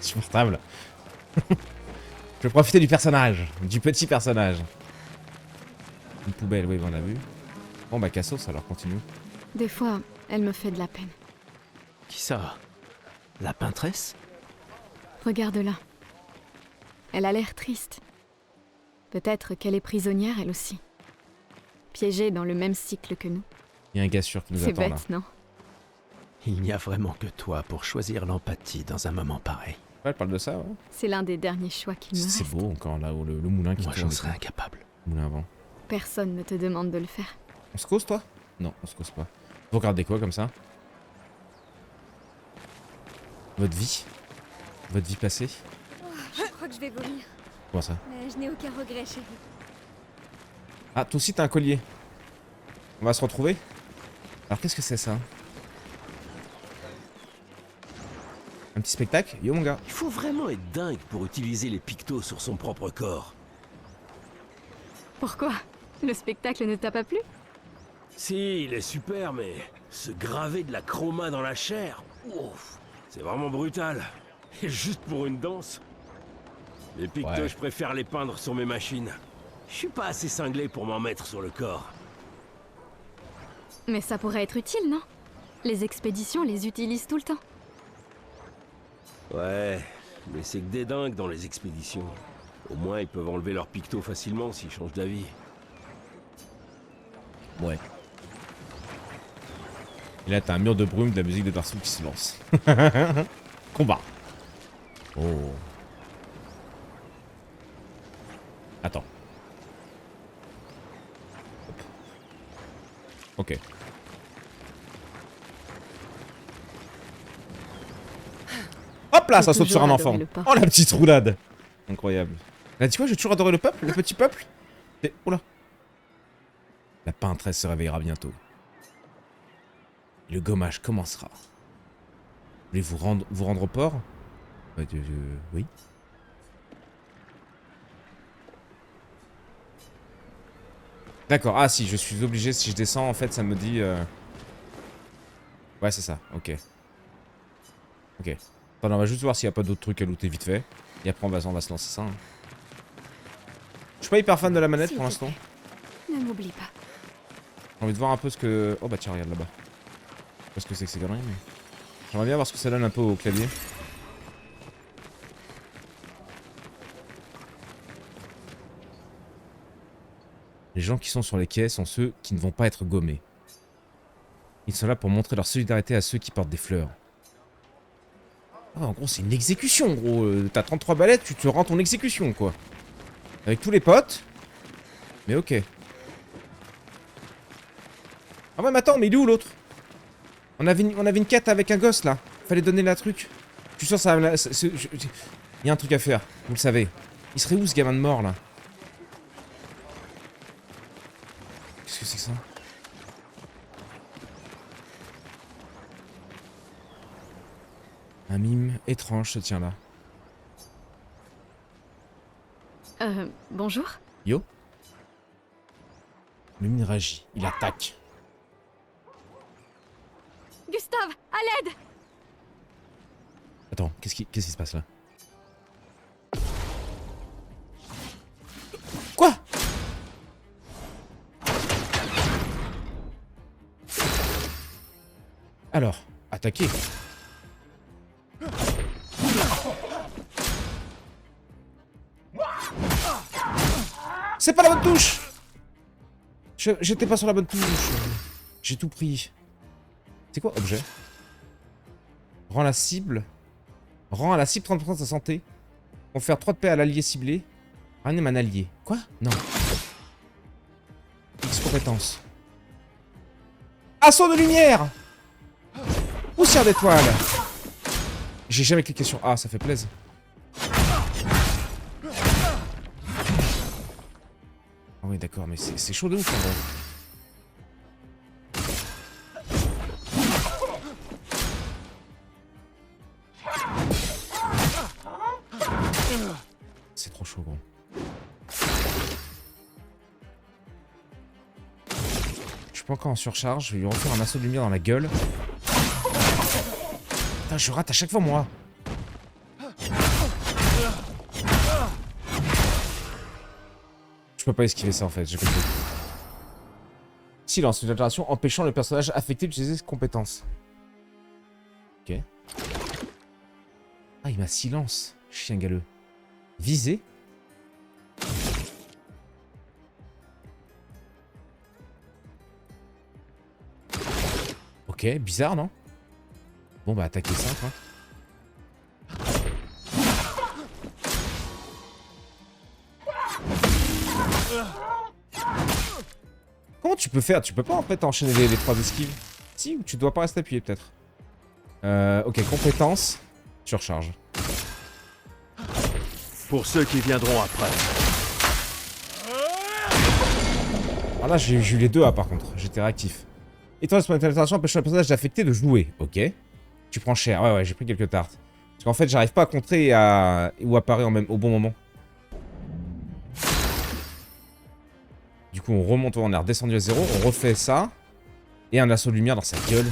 Supportable. Je vais profiter du personnage, du petit personnage. Une poubelle, oui, on a vu. Bon bah Cassos, alors continue. Des fois, elle me fait de la peine. Qui ça? La peintresse? Regarde là. Elle a l'air triste. Peut-être qu'elle est prisonnière, elle aussi. Piégée dans le même cycle que nous. Il y a un gars sûr qui nous C'est attend là. bête, non? Il n'y a vraiment que toi pour choisir l'empathie dans un moment pareil. Ouais, elle parle de ça, ouais. C'est l'un des derniers choix qu'il me C'est reste. beau encore là, le moulin qui Moi, tourne. j'en serais incapable. Moulin avant. Personne ne te demande de le faire. On se cause, toi? Non, on se cause pas. Vous regardez quoi comme ça? Votre vie? Votre vie passée? Je crois que je vais vomir. Comment ça? Mais je n'ai aucun regret, chérie. Ah, toi aussi t'as un collier. On va se retrouver? Alors qu'est-ce que c'est ça? Un petit spectacle? Yo mon gars. Il faut vraiment être dingue pour utiliser les pictos sur son propre corps. Pourquoi? Le spectacle ne t'a pas plu? Si, il est super, mais se graver de la chroma dans la chair, ouf, c'est vraiment brutal. Et juste pour une danse. Les pictos, Ouais. je préfère les peindre sur mes machines. Je suis pas assez cinglé pour m'en mettre sur le corps. Mais ça pourrait être utile, non? Les expéditions les utilisent tout le temps. Ouais, mais c'est que des dingues dans les expéditions. Au moins, ils peuvent enlever leurs pictos facilement s'ils changent d'avis. Ouais. Et là t'as un mur de brume de la musique de Dark Souls qui se lance. Combat. Oh. Attends. Hop. Ok. Hop là, ça J'ai saute sur un toujours enfant. adoré le peuple. Oh la petite roulade. Incroyable. Elle a dit quoi? J'ai toujours adoré le peuple? Le petit peuple? Et... Oula. La peintresse se réveillera bientôt. Le gommage commencera. Voulez-vous vous rendre au port? Oui. D'accord, ah si, je suis obligé, si je descends, en fait, ça me dit... Ouais, c'est ça, ok. Ok. Attends, on va juste voir s'il n'y a pas d'autres trucs à looter vite fait. Et après, on va se lancer ça. Hein. Je suis pas hyper fan de la manette S'il pour te l'instant. plaît. Ne m'oublie pas. J'ai envie de voir un peu ce que... Oh bah tiens, regarde là-bas. Je sais pas ce que c'est que ces conneries, mais... J'aimerais bien voir ce que ça donne un peu au clavier. Les gens qui sont sur les quais sont ceux qui ne vont pas être gommés. Ils sont là pour montrer leur solidarité à ceux qui portent des fleurs. Ah, en gros, c'est une exécution, gros. T'as 33 ballettes, tu te rends ton exécution, quoi. Avec tous les potes. Mais ok. Ah ouais, mais attends, mais il est où l'autre? On avait une quête avec un gosse, là. Fallait donner la truc. Je suis sûr, ça... Il y a un truc à faire, vous le savez. Il serait où, ce gamin de mort, là? Qu'est-ce que c'est que ça? Un mime étrange se tient là. Bonjour? Yo? Le mime réagit, il attaque. Gustave, à l'aide! Attends, qu'est-ce qui se passe là? Quoi? Alors, attaquer. C'est pas la bonne touche! J'étais pas sur la bonne touche. J'ai tout pris. C'est quoi, objet? Rends la cible Rend à la cible 30% de sa santé. Confère 3 de paix à l'allié ciblé. Ranime un allié. Quoi? Non. X compétence. Assaut de lumière! Poussière d'étoile! J'ai jamais cliqué sur A, ça fait plaisir. Ah oui, d'accord, mais c'est chaud de ouf en vrai. C'est trop chaud, gros. Je suis pas encore en surcharge, je vais lui refaire un assaut de lumière dans la gueule. Putain, je rate à chaque fois, moi. Je peux pas esquiver ça, en fait, j'ai compris. Silence, une altération empêchant le personnage affecté d'utiliser ses compétences. Ok. Ah, il m'a silence, chien galeux. Visé. Ok, bizarre, non? Bon, bah, attaquer ça, quoi. Comment tu peux faire? Tu peux pas, en fait, enchaîner les 3 esquives? Si, ou tu dois pas rester appuyé, peut-être. Ok, compétence. Surcharge. Pour ceux qui viendront après. Ah là, j'ai eu les 2 A, par contre. J'étais réactif. Et toi, son intervention empêche le personnage affecté de jouer. Ok. Tu prends cher. Ouais, ouais, j'ai pris quelques tartes. Parce qu'en fait, j'arrive pas à contrer et à... ou apparaît au bon moment. Du coup, on remonte, on est redescendu à 0. On refait ça. Et un assaut de lumière dans sa gueule.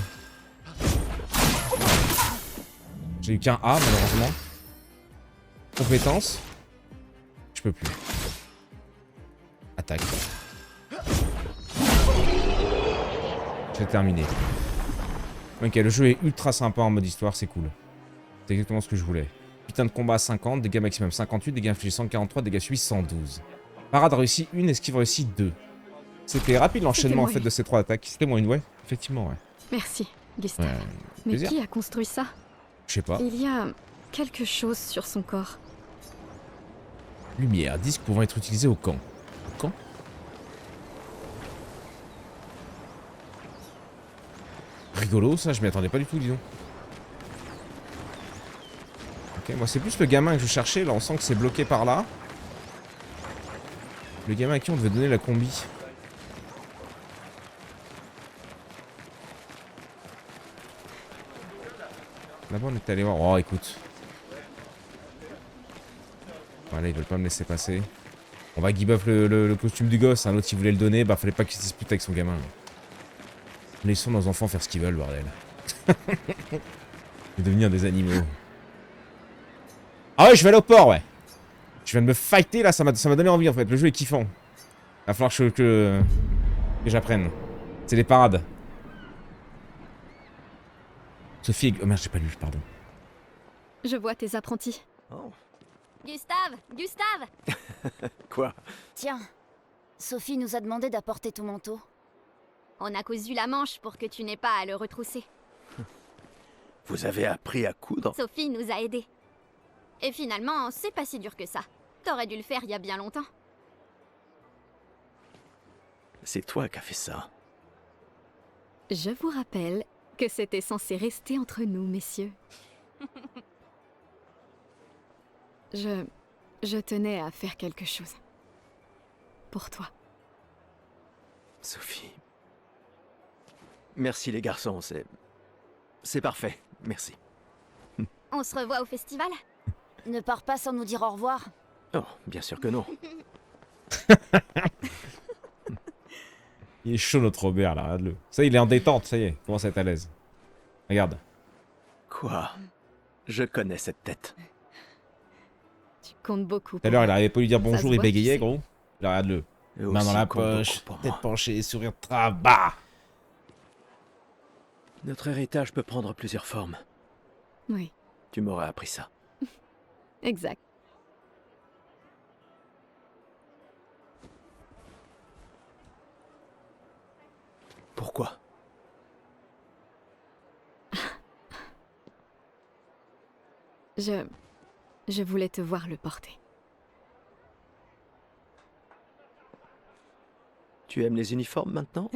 J'ai eu qu'un A, malheureusement. Compétence. Je peux plus. Attaque. J'ai terminé. Ok, le jeu est ultra sympa en mode histoire, c'est cool. C'est exactement ce que je voulais. Putain de combat à 50, dégâts maximum 58, dégâts infligés 143, dégâts subis 112. Parade réussie 1, esquive réussie 2. C'était rapide l'enchaînement en fait de ces 3 attaques. C'était moins une, ouais. Effectivement, ouais. Merci, Gustave. Mais plaisir. qui a construit ça? Je sais pas. Il y a quelque chose sur son corps. Lumière, disque pouvant être utilisé au camp. Au camp? Rigolo ça, je m'y attendais pas du tout, dis donc. Ok, moi c'est plus le gamin que je cherchais, là on sent que c'est bloqué par là. Le gamin à qui on devait donner la combi. Là-bas on était allé voir. Oh écoute. Voilà, ils veulent pas me laisser passer. On va give up le costume du gosse, hein. L'autre il voulait le donner, bah fallait pas qu'il se dispute avec son gamin. Laissons nos enfants faire ce qu'ils veulent, bordel. Et devenir des animaux. Ah ouais, je vais aller au port, ouais. Je viens de me fighter là, ça m'a donné envie en fait. Le jeu est kiffant. Va falloir que j'apprenne. C'est des parades. Sophie, oh merde, j'ai pas lu, pardon. Je vois tes apprentis. Oh. Gustave! Gustave! Quoi? Tiens, Sophie nous a demandé d'apporter ton manteau. On a cousu la manche pour que tu n'aies pas à le retrousser. Vous avez appris à coudre? Sophie nous a aidés. Et finalement, c'est pas si dur que ça. T'aurais dû le faire il y a bien longtemps. C'est toi qui as fait ça. Je vous rappelle que c'était censé rester entre nous, messieurs. Je tenais à faire quelque chose. Pour toi. Sophie. Merci les garçons, c'est parfait, merci. On se revoit au festival? Ne pars pas sans nous dire au revoir. Oh, bien sûr que non. Il est chaud notre Robert là, regarde-le. Ça il est en détente, ça y est, il commence à être à l'aise. Regarde. Quoi? Je connais cette tête. Tu comptes beaucoup. Tout à l'heure il arrivait pas à lui dire Ça bonjour, se il voit, bégayait tu sais. gros. Là regarde-le. Et Main dans aussi la compte beaucoup poche, pour tête moi. penchée, sourire trabat. Notre héritage peut prendre plusieurs formes. Oui, Tu m'aurais appris ça. exact. Pourquoi? Je voulais te voir le porter. Tu aimes les uniformes maintenant?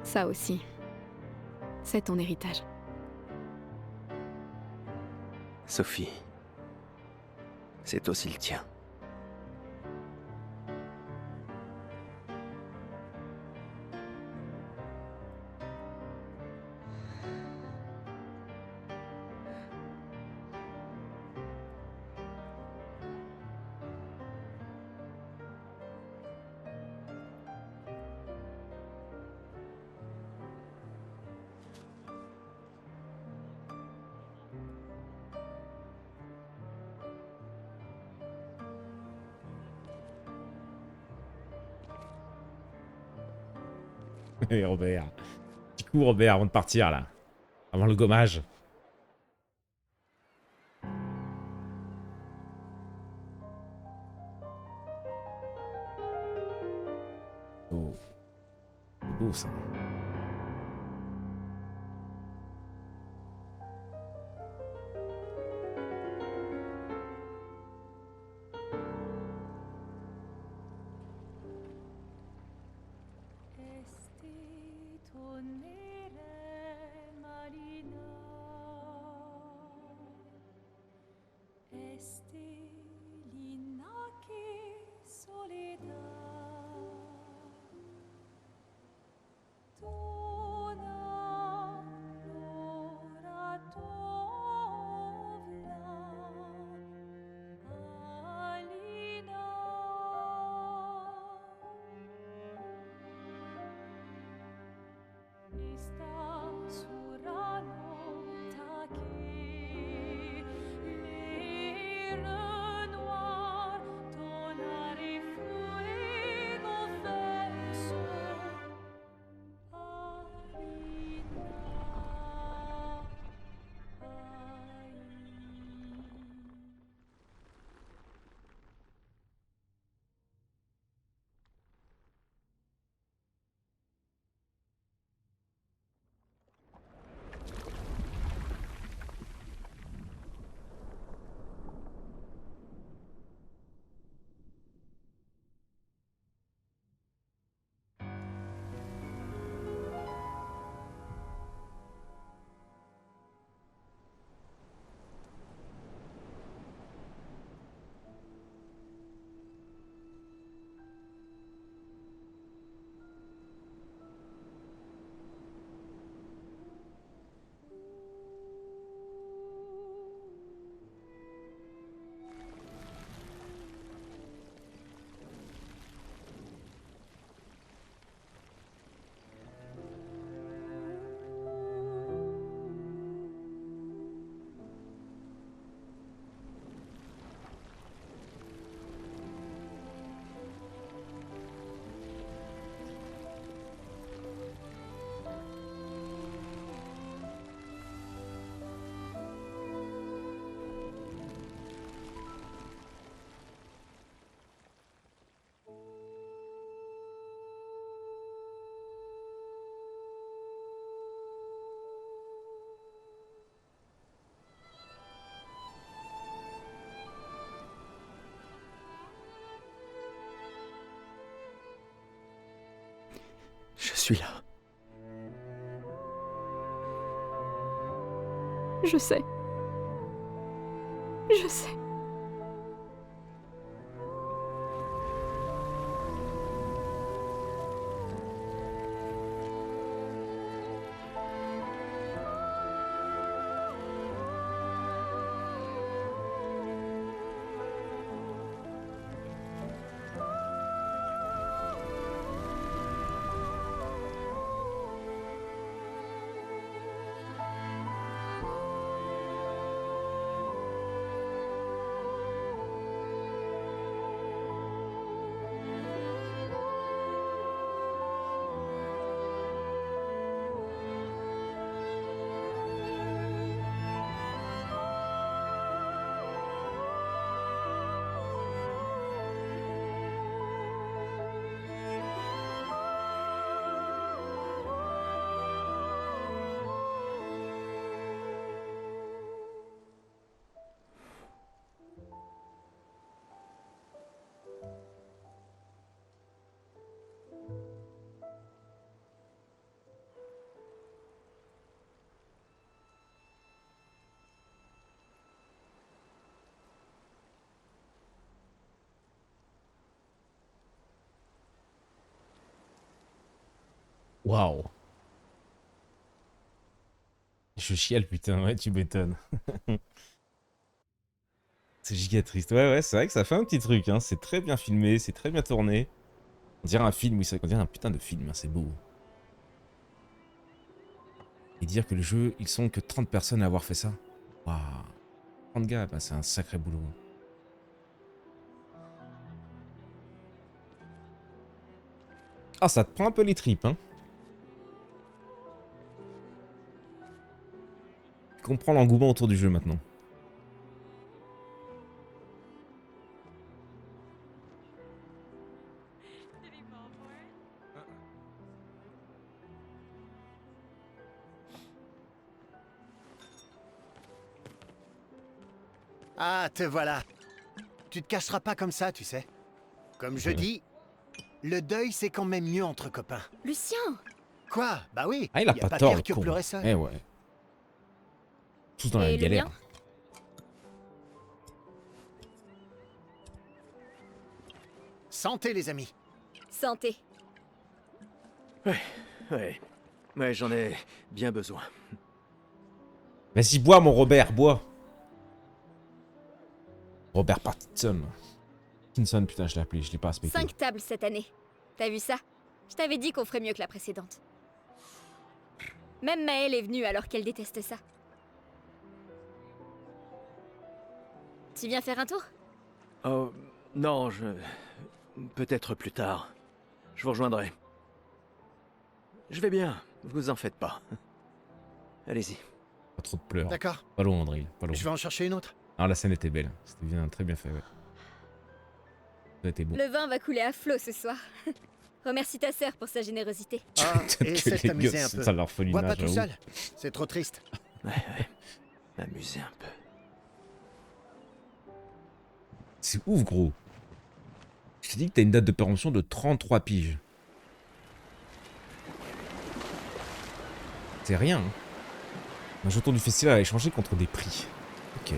Ça aussi, c'est ton héritage. Sophie, c'est aussi le tien. Et Robert. Petit coup, Robert, avant de partir, là. Avant le gommage. Oh. C'est beau, ça. Je suis là. Je sais. Je sais. Waouh. Je chiale, putain, ouais, tu m'étonnes. C'est giga triste. Ouais, ouais, c'est vrai que ça fait un petit truc, hein. C'est très bien filmé, c'est très bien tourné. On dirait un film, oui, c'est vrai qu'on dirait un putain de film, hein, c'est beau. Et dire que le jeu, ils sont que 30 personnes à avoir fait ça. Waouh. 30 gars, bah, c'est un sacré boulot. Ah, ça te prend un peu les tripes, hein. Tu comprends l'engouement autour du jeu maintenant. Ah, te voilà. Tu te cacheras pas comme ça, tu sais. Comme je dis, le deuil, c'est quand même mieux entre copains. Lucien! Quoi? Bah oui. Ah, il a y a pas pire tort, que con. pleurer seul. Eh ouais. Tous dans la Et même le galère. mien? Santé, les amis. Santé. Ouais, j'en ai bien besoin. Vas-y, bois, mon Robert, bois. Robert Pattinson. Pattinson, putain, je l'ai appelé, je l'ai pas respecté. 5 tables cette année. T'as vu ça? Je t'avais dit qu'on ferait mieux que la précédente. Même Maëlle est venue alors qu'elle déteste ça. Tu viens faire un tour? Oh, non, peut-être plus tard. Je vous rejoindrai. Je vais bien, vous en faites pas. Allez-y. Pas trop de pleurs. D'accord. Pas loin, André, pas loin. Je vais en chercher une autre. Alors, la scène était belle. C'était bien, très bien fait, ouais. Ça a été bon. Le vin va couler à flot ce soir. Remercie ta sœur pour sa générosité. Ah, et essaie de t'amuser un peu. Ça leur Bois pas tout seul. C'est trop triste. Ouais. Amusez un peu. C'est ouf, gros. Je t'ai dit que t'as une date de péremption de 33 piges. C'est rien, hein. Un jeton du festival a échangé contre des prix. Ok.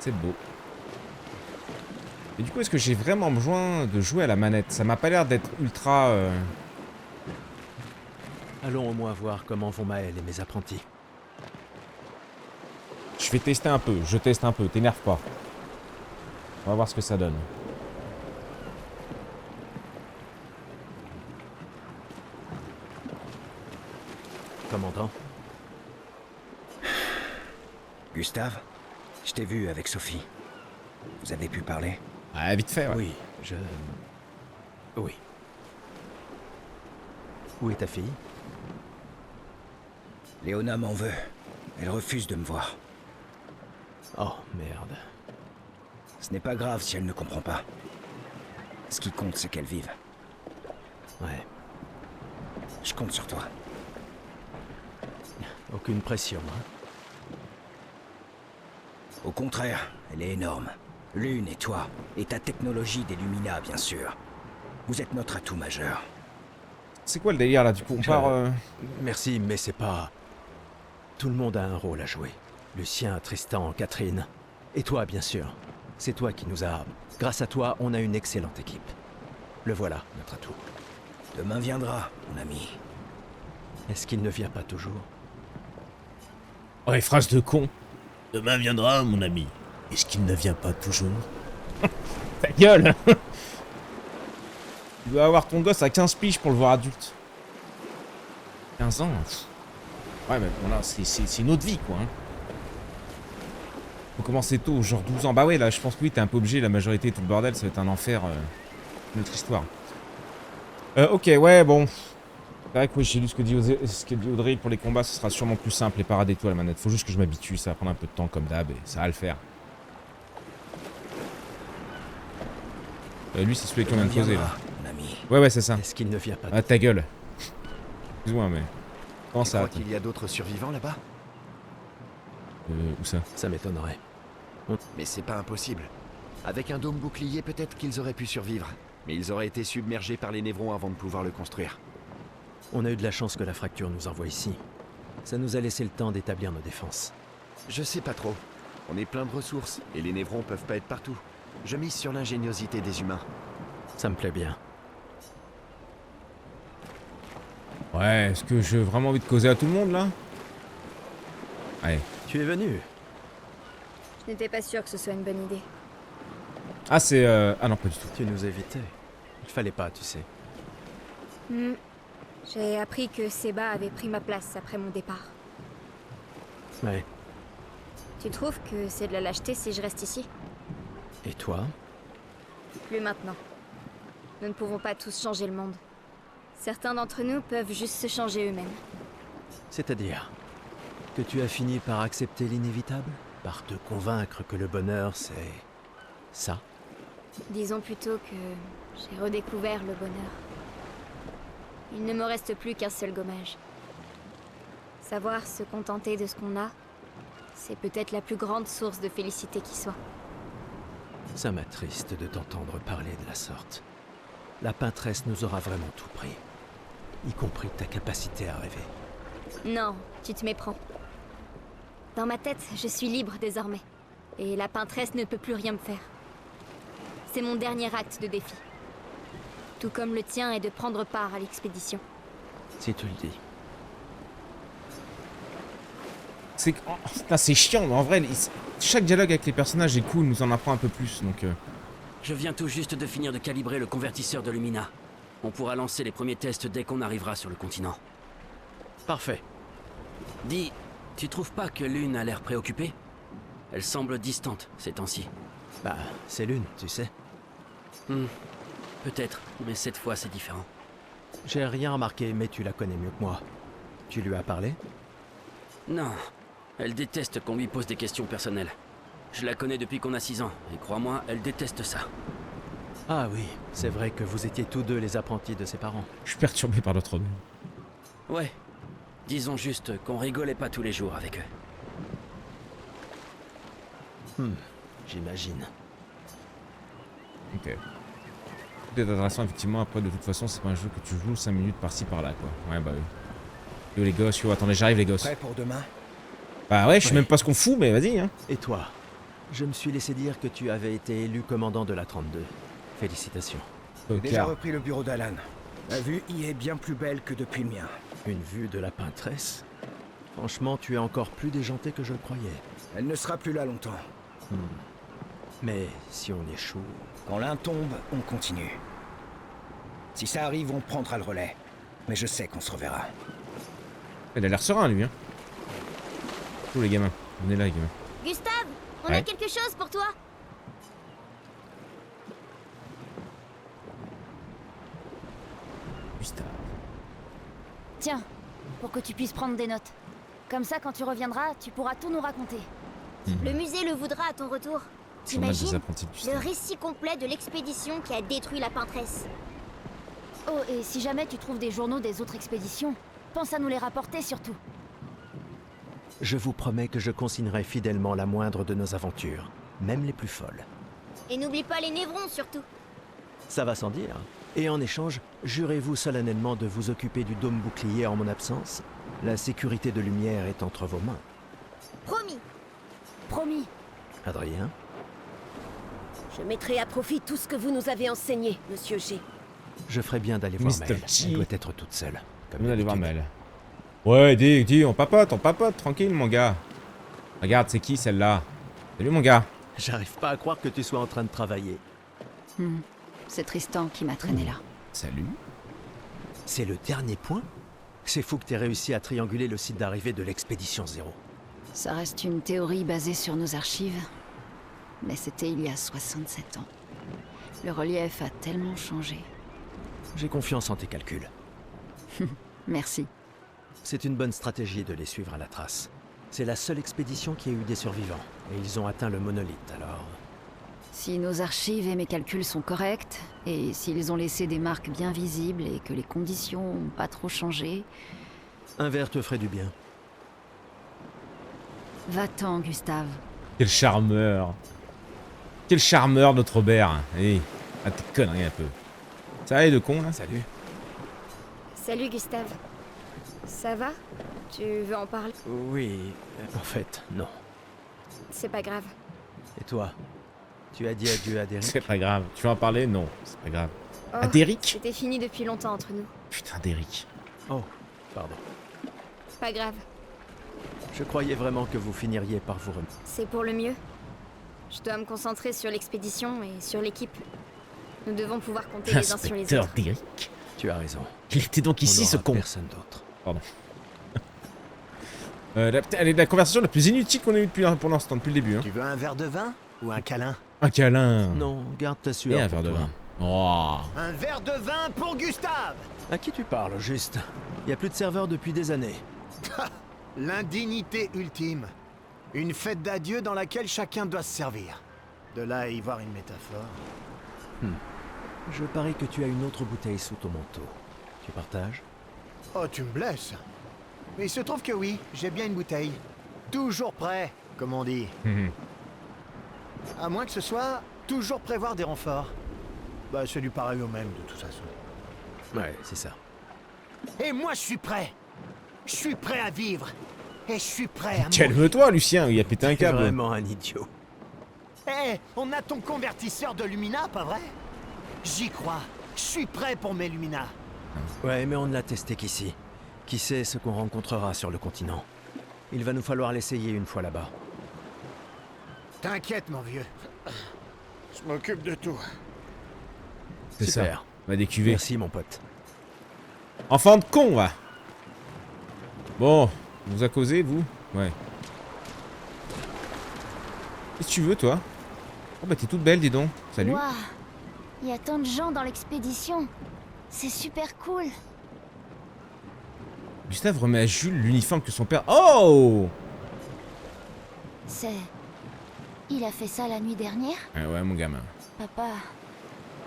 C'est beau. Et du coup, est-ce que j'ai vraiment besoin de jouer à la manette? Ça m'a pas l'air d'être ultra... Allons au moins voir comment vont Maëlle et mes apprentis. Je vais tester un peu, je teste un peu, t'énerve pas. On va voir ce que ça donne. Commandant? Gustave, je t'ai vu avec Sophie. Vous avez pu parler? Ah, vite fait, ouais. Oui, Oui. Où est ta fille? Léona m'en veut. Elle refuse de me voir. Oh, merde. Ce n'est pas grave si elle ne comprend pas. Ce qui compte, c'est qu'elle vive. Ouais. Je compte sur toi. Aucune pression, hein? Au contraire, elle est énorme. Lune et toi, et ta technologie des Lumina, bien sûr. Vous êtes notre atout majeur. C'est quoi le délire là, du coup on part... Merci, mais c'est pas... Tout le monde a un rôle à jouer. Lucien, Tristan, Catherine. Et toi, bien sûr. C'est toi qui nous as... Grâce à toi, on a une excellente équipe. Le voilà, notre atout. Demain viendra, mon ami. Est-ce qu'il ne vient pas toujours? Oh, les phrases de con. Demain viendra, mon ami. Est-ce qu'il ne vient pas toujours? Ta gueule. Tu dois avoir ton gosse à 15 piges pour le voir adulte. 15 ans. Ouais, mais bon là, c'est une autre vie, quoi. Hein. Faut commencer tôt, genre 12 ans. Bah ouais, là, je pense que oui, t'es un peu obligé, la majorité, tout le bordel, ça va être un enfer. Une autre histoire. Ok, ouais, bon. C'est vrai que oui, j'ai lu ce que dit Audrey pour les combats, ce sera sûrement plus simple, les parades et tout à la manette. Faut juste que je m'habitue, ça va prendre un peu de temps comme d'hab, et ça va le faire. Lui, c'est celui qui vient de poser, là. Ouais, c'est ça. Est-ce qu'il ne vient pas? Ah, ta gueule. Excuse-moi, mais... Comment ça? Tu crois qu'il y a d'autres survivants là-bas? Où ça? Ça m'étonnerait. Mais c'est pas impossible. Avec un dôme bouclier, peut-être qu'ils auraient pu survivre. Mais ils auraient été submergés par les névrons avant de pouvoir le construire. On a eu de la chance que la fracture nous envoie ici. Ça nous a laissé le temps d'établir nos défenses. Je sais pas trop. On est plein de ressources, et les névrons peuvent pas être partout. Je mise sur l'ingéniosité des humains. Ça me plaît bien. Ouais, est-ce que j'ai vraiment envie de causer à tout le monde, là? Allez. Tu es venu. Je n'étais pas sûre que ce soit une bonne idée. Ah, c'est... Ah non, pas du tout. Tu nous évitais. Il fallait pas, tu sais. J'ai appris que Seba avait pris ma place après mon départ. Ouais. Tu trouves que c'est de la lâcheté si je reste ici? Et toi? Plus maintenant. Nous ne pouvons pas tous changer le monde. Certains d'entre nous peuvent juste se changer eux-mêmes. C'est-à-dire que tu as fini par accepter l'inévitable? Par te convaincre que le bonheur, c'est... ça? Disons plutôt que j'ai redécouvert le bonheur. Il ne me reste plus qu'un seul gommage. Savoir se contenter de ce qu'on a, c'est peut-être la plus grande source de félicité qui soit. Ça m'attriste de t'entendre parler de la sorte. La peintresse nous aura vraiment tout pris. Y compris ta capacité à rêver. Non, tu te méprends. Dans ma tête, je suis libre désormais. Et la peintresse ne peut plus rien me faire. C'est mon dernier acte de défi. Tout comme le tien est de prendre part à l'expédition. Si tu le dis. C'est oh, putain, c'est chiant, mais en vrai, chaque dialogue avec les personnages est cool, nous en apprend un peu plus, donc... Je viens tout juste de finir de calibrer le convertisseur de Lumina. On pourra lancer les premiers tests dès qu'on arrivera sur le continent. Parfait. Dis, tu trouves pas que Lune a l'air préoccupée? Elle semble distante ces temps-ci. Bah, c'est Lune, tu sais. Peut-être, mais cette fois c'est différent. J'ai rien remarqué, mais tu la connais mieux que moi. Tu lui as parlé? Non, elle déteste qu'on lui pose des questions personnelles. Je la connais depuis qu'on a 6 ans, et crois-moi, elle déteste ça. Ah oui, c'est vrai que vous étiez tous deux les apprentis de ses parents. Je suis perturbé par notre nom. Ouais, disons juste qu'on rigolait pas tous les jours avec eux. J'imagine. Ok. C'est intéressant, effectivement, après, de toute façon, c'est pas un jeu que tu joues 5 minutes par-ci par-là, quoi. Ouais, bah oui. Yo les gosses, yo, attendez, j'arrive les gosses. Prêt pour demain? Bah ouais, je sais même pas ce qu'on fout, mais vas-y, hein. Et toi? Je me suis laissé dire que tu avais été élu commandant de la 32. Félicitations. J'ai déjà repris le bureau d'Alan. La vue y est bien plus belle que depuis le mien. Une vue de la peintresse? Franchement, tu es encore plus déjanté que je le croyais. Elle ne sera plus là longtemps. Mais si on échoue... Quand l'un tombe, on continue. Si ça arrive, on prendra le relais. Mais je sais qu'on se reverra. Il a l'air serein, lui, hein. Oh, les gamins. Venez là, les gamins. Gustave, on a quelque chose pour toi. Gustave. Tiens, pour que tu puisses prendre des notes. Comme ça, quand tu reviendras, tu pourras tout nous raconter. Le musée le voudra à ton retour. T'imagines le récit complet de l'expédition qui a détruit la peintresse. Oh, et si jamais tu trouves des journaux des autres expéditions, pense à nous les rapporter surtout. Je vous promets que je consignerai fidèlement la moindre de nos aventures, même les plus folles. Et n'oublie pas les névrons surtout. Ça va sans dire. Et en échange, jurez-vous solennellement de vous occuper du dôme bouclier en mon absence? La sécurité de Lumière est entre vos mains. Promis. Promis. Adrien? Je mettrai à profit tout ce que vous nous avez enseigné, Monsieur G. Je ferais bien d'aller voir Mel. G. Elle doit être toute seule. Comme d'aller voir Mel. Ouais, dis, on papote, tranquille, mon gars. Regarde, c'est qui celle-là? Salut, mon gars. J'arrive pas à croire que tu sois en train de travailler. C'est Tristan qui m'a traîné là. Salut. C'est le dernier point? C'est fou que t'aies réussi à trianguler le site d'arrivée de l'expédition 0. Ça reste une théorie basée sur nos archives. Mais c'était il y a 67 ans. Le relief a tellement changé. J'ai confiance en tes calculs. Merci. C'est une bonne stratégie de les suivre à la trace. C'est la seule expédition qui a eu des survivants. Et ils ont atteint le monolithe, alors... Si nos archives et mes calculs sont corrects, et s'ils ont laissé des marques bien visibles et que les conditions n'ont pas trop changé... Un verre te ferait du bien. Va-t'en, Gustave. Quel charmeur. Quel charmeur, notre Robert. Hey. Ah, t'es connerie un peu. Ça va, les deux cons, là? Salut. Salut, Gustave. Ça va? Tu veux en parler? Oui, en fait, non. C'est pas grave. Et toi? Tu as dit adieu à Derek? C'est pas grave. Tu veux en parler? Non, c'est pas grave. Ah, Derrick? C'était fini depuis longtemps entre nous. Putain, Derrick. Oh, pardon. Pas grave, Je croyais vraiment que vous finiriez par vous remettre. c'est pour le mieux. Je dois me concentrer sur l'expédition et sur l'équipe. Nous devons pouvoir compter les uns sur les Inspecteur autres. Derrick. Tu as raison. Il était donc On ici, ce n'aura con. personne d'autre. Pardon. Elle est la conversation la plus inutile qu'on ait eue pour l'instant, depuis le début. Hein. Tu veux un verre de vin ou un câlin? Un câlin. Non, garde ta Et sueur. un pour verre de toi. vin. Oh. Un verre de vin pour Gustave! À qui tu parles, juste? Y a plus de serveurs depuis des années. L'indignité ultime. Une fête d'adieu dans laquelle chacun doit se servir. De là à y voir une métaphore. Je parie que tu as une autre bouteille sous ton manteau. Tu partages? Oh, tu me blesses. Mais il se trouve que oui, j'ai bien une bouteille. Toujours prêt, comme on dit. À moins que ce soit toujours prévoir des renforts. Bah, c'est du pareil au même, de toute façon. Ouais, c'est ça. Et moi, je suis prêt. Je suis prêt à vivre. Et je suis prêt à mourir. Calme-toi, Lucien, il a pété un T'es câble. vraiment un idiot. Eh, on a ton convertisseur de Lumina, pas vrai? J'y crois. Je suis prêt pour mes Lumina. Ouais, mais on ne l'a testé qu'ici. Qui sait ce qu'on rencontrera sur le continent? Il va nous falloir l'essayer une fois là-bas. T'inquiète, mon vieux. Je m'occupe de tout. C'est ça. Super. On va décuver. Merci, mon pote. Enfant de con, va. Bon, vous a causé, vous? Ouais. Qu'est-ce que tu veux, toi? Oh bah t'es toute belle, dis donc. Salut. Waouh, il y a tant de gens dans l'expédition. C'est super cool. Gustave remet à Jules l'uniforme que son père... Oh! C'est... Il a fait ça la nuit dernière? Ouais, mon gamin. Papa,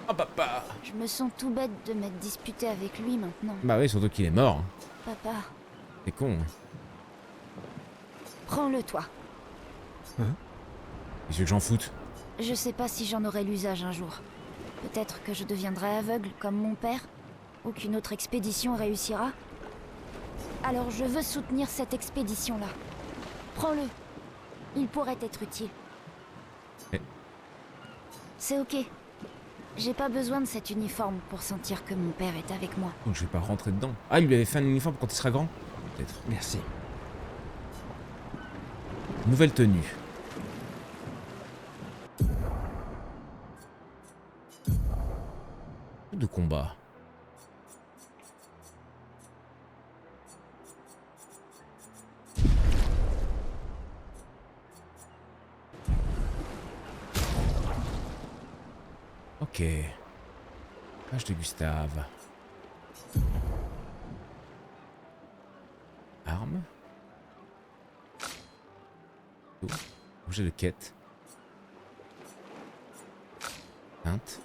Oh, papa! je me sens tout bête de m'être disputé avec lui maintenant. Bah oui, surtout qu'il est mort. Papa, C'est con. Hein. prends-le toi. Qu'est-ce que j'en foute? Je sais pas si j'en aurai l'usage un jour. Peut-être que je deviendrai aveugle comme mon père, ou qu'une autre expédition réussira. Alors je veux soutenir cette expédition-là. Prends-le. Il pourrait être utile. Eh. C'est ok. J'ai pas besoin de cet uniforme pour sentir que mon père est avec moi. Donc je vais pas rentrer dedans. Ah, il lui avait fait un uniforme pour quand il sera grand? Peut-être. Merci. Nouvelle tenue. De combat. Ok. Page de Gustave. Arme. Oh. Objet de quête. Teinte.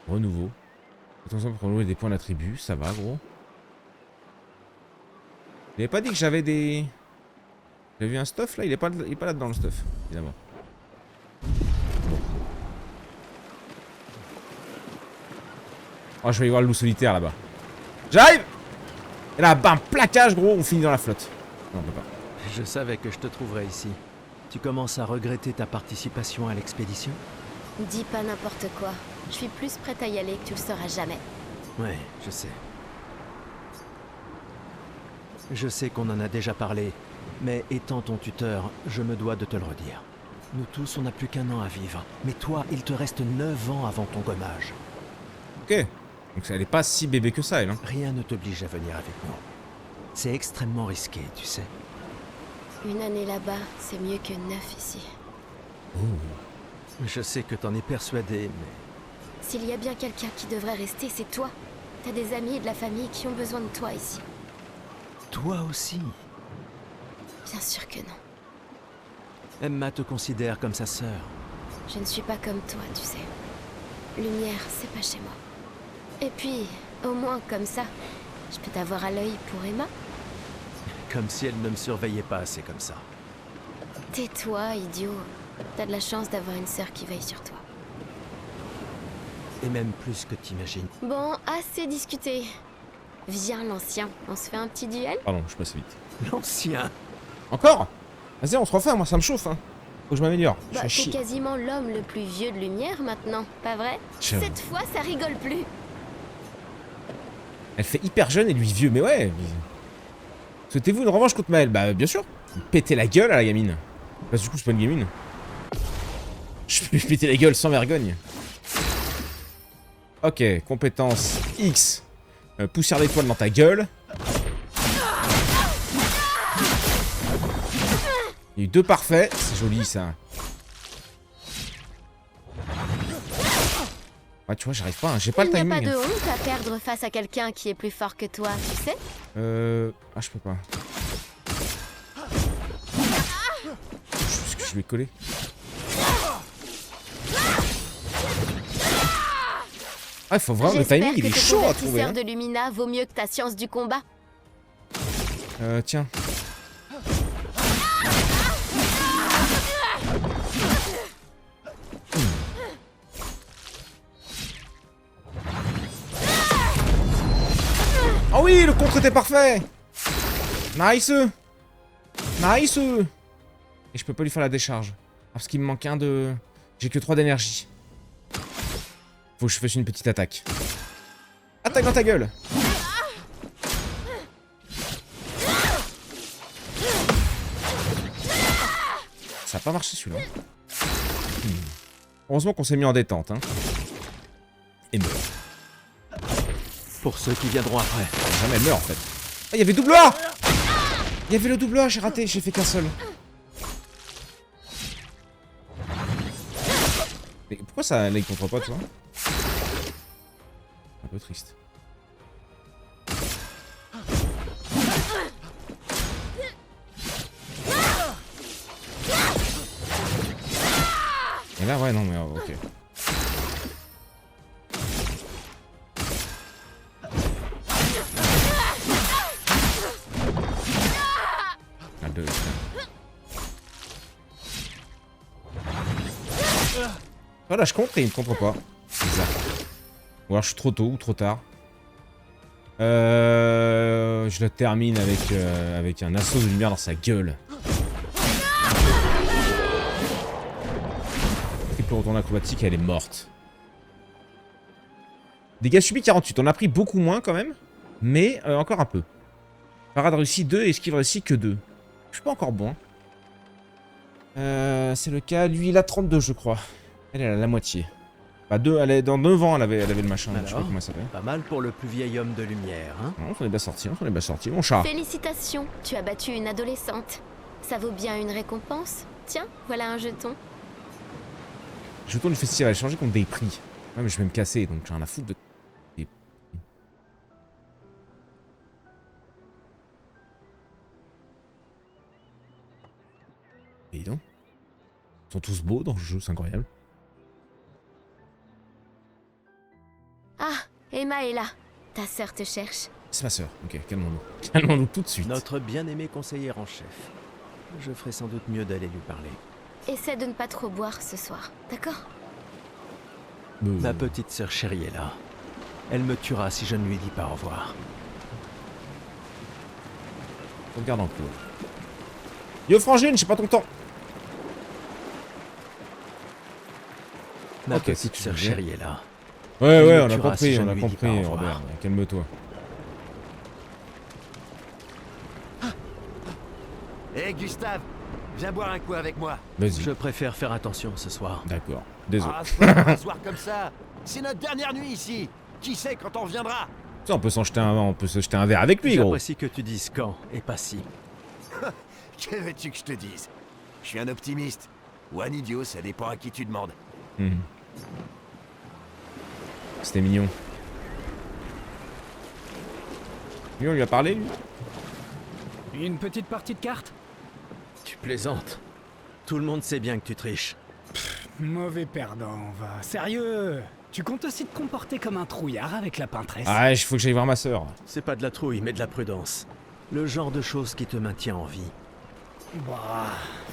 Renouveau. Attention pour renouveler des points d'attribut, ça va gros. Il avait pas dit que j'avais des... J'avais vu un stuff là, il est pas là-dedans le stuff, évidemment. Bon. Oh, je vais y voir le loup solitaire là-bas. J'arrive! Et là, bam, plaquage gros, on finit dans la flotte. Non, on peut pas. Je savais que je te trouverais ici. Tu commences à regretter ta participation à l'expédition? Dis pas n'importe quoi. Je suis plus prête à y aller que tu le seras jamais. Ouais, je sais. Je sais qu'on en a déjà parlé, mais étant ton tuteur, je me dois de te le redire. Nous tous, on n'a plus qu'un an à vivre. Mais toi, il te reste 9 ans avant ton gommage. Ok. Donc elle est pas si bébé que ça, elle. Hein. Rien ne t'oblige à venir avec nous. C'est extrêmement risqué, tu sais. Une année là-bas, c'est mieux que 9 ici. Je sais que t'en es persuadé, mais... S'il y a bien quelqu'un qui devrait rester, c'est toi. T'as des amis et de la famille qui ont besoin de toi ici. Toi aussi. Bien sûr que non. Emma te considère comme sa sœur. Je ne suis pas comme toi, tu sais. Lumière, c'est pas chez moi. Et puis, au moins comme ça, je peux t'avoir à l'œil pour Emma. Comme si elle ne me surveillait pas assez comme ça. Tais-toi, idiot. T'as de la chance d'avoir une sœur qui veille sur toi. Et même plus que t'imagines. Bon, assez discuté. Viens, l'ancien, on se fait un petit duel? Pardon, je passe vite. L'ancien. Encore? Vas-y, on se refait, moi ça me chauffe. Hein. Faut que je m'améliore. Bah, Je fais t'es chier. quasiment l'homme le plus vieux de Lumière maintenant, pas vrai? J'avoue. Cette fois, ça rigole plus. Elle fait hyper jeune et lui vieux, mais ouais. Souhaitez-vous une revanche contre Maël? Bah bien sûr. Péter la gueule à la gamine. Parce que du coup c'est pas une gamine. Je peux lui péter la gueule sans vergogne. Ok, compétence X. Poussière d'étoile dans ta gueule. Il y a eu 2 parfaits, c'est joli ça. Ouais, tu vois, j'arrive pas, hein. J'ai pas le timing. Il n'y a pas de honte à perdre face à quelqu'un qui est plus fort que toi, tu sais? Ah, je peux pas. Est-ce que je lui ai collé? Ah, il faut vraiment le timing, il est chaud à trouver. Hein. De Lumina vaut mieux que ta science du combat. Tiens. Oh oui, le contre était parfait. Nice. Nice. Et je peux pas lui faire la décharge. Parce qu'il me manque un de... J'ai que 3 d'énergie. Faut que je fasse une petite attaque. Attaque dans ta gueule. Ça a pas marché celui-là. Heureusement qu'on s'est mis en détente. Hein. Et meurt. Pour ceux qui viendront après. Jamais elle meurt en fait. Ah, il y avait double A. Il y avait le double A, j'ai raté, j'ai fait qu'un seul. Mais pourquoi ça, là, il contre pas, tu vois? Un peu triste. Et là, ouais, non, mais ok. Voilà, je contre et il me contre pas. C'est bizarre. Ou alors je suis trop tôt ou trop tard. Je la termine avec un assaut de lumière dans sa gueule. Triple retourne acrobatique et elle est morte. Dégâts subis 48. On a pris beaucoup moins quand même. Mais encore un peu. Parade réussie 2 et esquive réussie que 2. Je suis pas encore bon. C'est le cas. Lui il a 32 je crois. Elle a la moitié. Bah elle est dans 9 ans elle avait le machin. Alors, je sais pas comment ça s'appelle. Pas mal pour le plus vieil homme de lumière, hein. Non, on s'en est bien sorti, on s'en est bien sorti. Mon chat. Félicitations, tu as battu une adolescente. Ça vaut bien une récompense. Tiens, voilà un jeton. Jeton du festival, changé contre des prix. Ouais mais je vais me casser donc j'ai rien à foutre de... Et donc. Ils sont tous beaux dans le jeu, c'est incroyable. Ah, Emma est là. Ta sœur te cherche. C'est ma sœur, ok, calmons-nous. Calmons-nous tout de suite. Notre bien-aimé conseillère en chef. Je ferais sans doute mieux d'aller lui parler. Essaie de ne pas trop boire ce soir, d'accord? Ma petite sœur chérie est là. Elle me tuera si je ne lui dis pas au revoir. Regarde en cours. Yo frangine, j'ai pas ton temps. Ma ok, petite si tu sœur chérie est là. Ouais, on a compris, Robert. Calme-toi. Hé Gustave, viens boire un coup avec moi. Vas-y. Je préfère faire attention ce soir. D'accord, désolé. Ah, un soir comme ça. C'est notre dernière nuit ici. Qui sait quand on reviendra? Ça, on peut se jeter un verre avec lui, gros. J'apprécie que tu dises quand et pas si. Que veux-tu que je te dise? Je suis un optimiste. Ou un idiot, ça dépend à qui tu demandes. C'était mignon. Lui, on lui a parlé, lui? Une petite partie de cartes? Tu plaisantes. Tout le monde sait bien que tu triches. Mauvais perdant, va. Sérieux? Tu comptes aussi te comporter comme un trouillard avec la peintresse? Ah, il faut que j'aille voir ma sœur. C'est pas de la trouille, mais de la prudence. Le genre de choses qui te maintient en vie. Bah,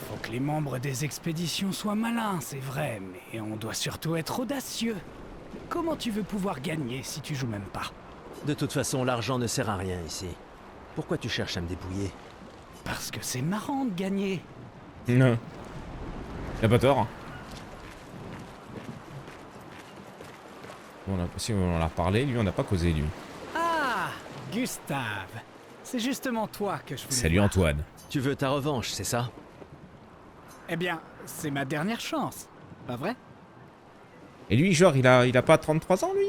faut que les membres des expéditions soient malins, c'est vrai, mais on doit surtout être audacieux. Comment tu veux pouvoir gagner si tu joues même pas? De toute façon, l'argent ne sert à rien ici. Pourquoi tu cherches à me dépouiller? Parce que c'est marrant de gagner. Non. Y'a pas tort. Bon, si on en a parlé, lui on n'a pas causé, lui. Ah, Gustave, c'est justement toi que je voulais Salut voir. Antoine. Tu veux ta revanche, c'est ça? Eh bien, c'est ma dernière chance, pas vrai? Et lui, genre, il a pas 33 ans, lui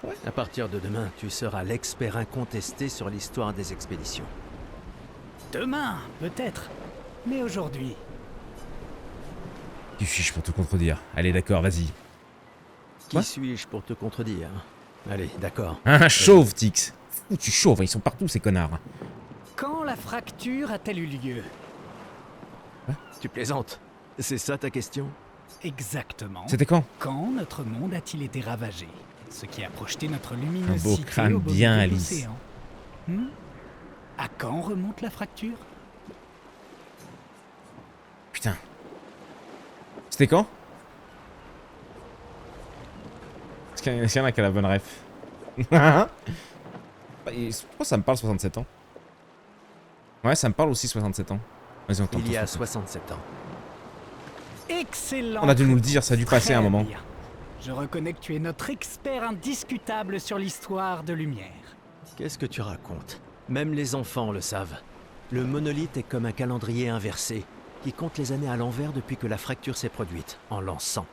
ouais. À partir de demain, tu seras l'expert incontesté sur l'histoire des expéditions. Demain, peut-être. Mais aujourd'hui... Qui suis-je pour te contredire? Allez, d'accord, vas-y. Qui suis-je pour te contredire? Allez, d'accord. Un chauve, Tix. Tu chauves, ils sont partout, ces connards. Quand la fracture a-t-elle eu lieu? Tu plaisantes? C'est ça ta question? Exactement. C'était quand? Quand notre monde a-t-il été ravagé? Ce qui a projeté notre Un luminosité beau crâne au beau bien milieu de lisse. l'océan. À quand remonte la fracture? Putain. C'était quand? Est-ce qu'il y en a qui a la bonne ref? Pourquoi ça me parle 67 ans? Ouais, ça me parle aussi 67 ans. Vas-y, on tente. Il y a 67 ans. Excellent. On a dû nous le dire, ça a dû passer Très un moment. bien. Je reconnais que tu es notre expert indiscutable sur l'histoire de Lumière. Qu'est-ce que tu racontes? Même les enfants le savent. Le monolithe est comme un calendrier inversé, qui compte les années à l'envers depuis que la fracture s'est produite, en l'an 100.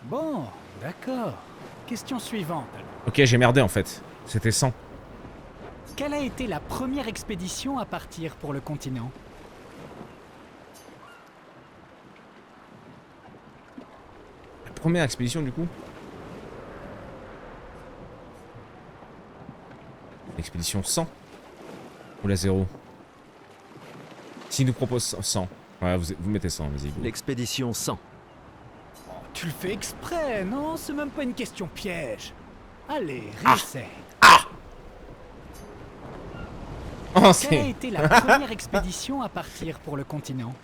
Bon, d'accord. Question suivante. alors. Ok, j'ai merdé en fait. C'était 100. Quelle a été la première expédition à partir pour le continent? La première expédition du coup? L'expédition 100? Ou la 0? S'il nous propose 100. Ouais, vous mettez 100, vas-y. go. L'expédition 100. Tu le fais exprès, non? C'est même pas une question piège. Allez, réessaye. Oh, Quelle a c'est... été la première expédition à partir pour le continent?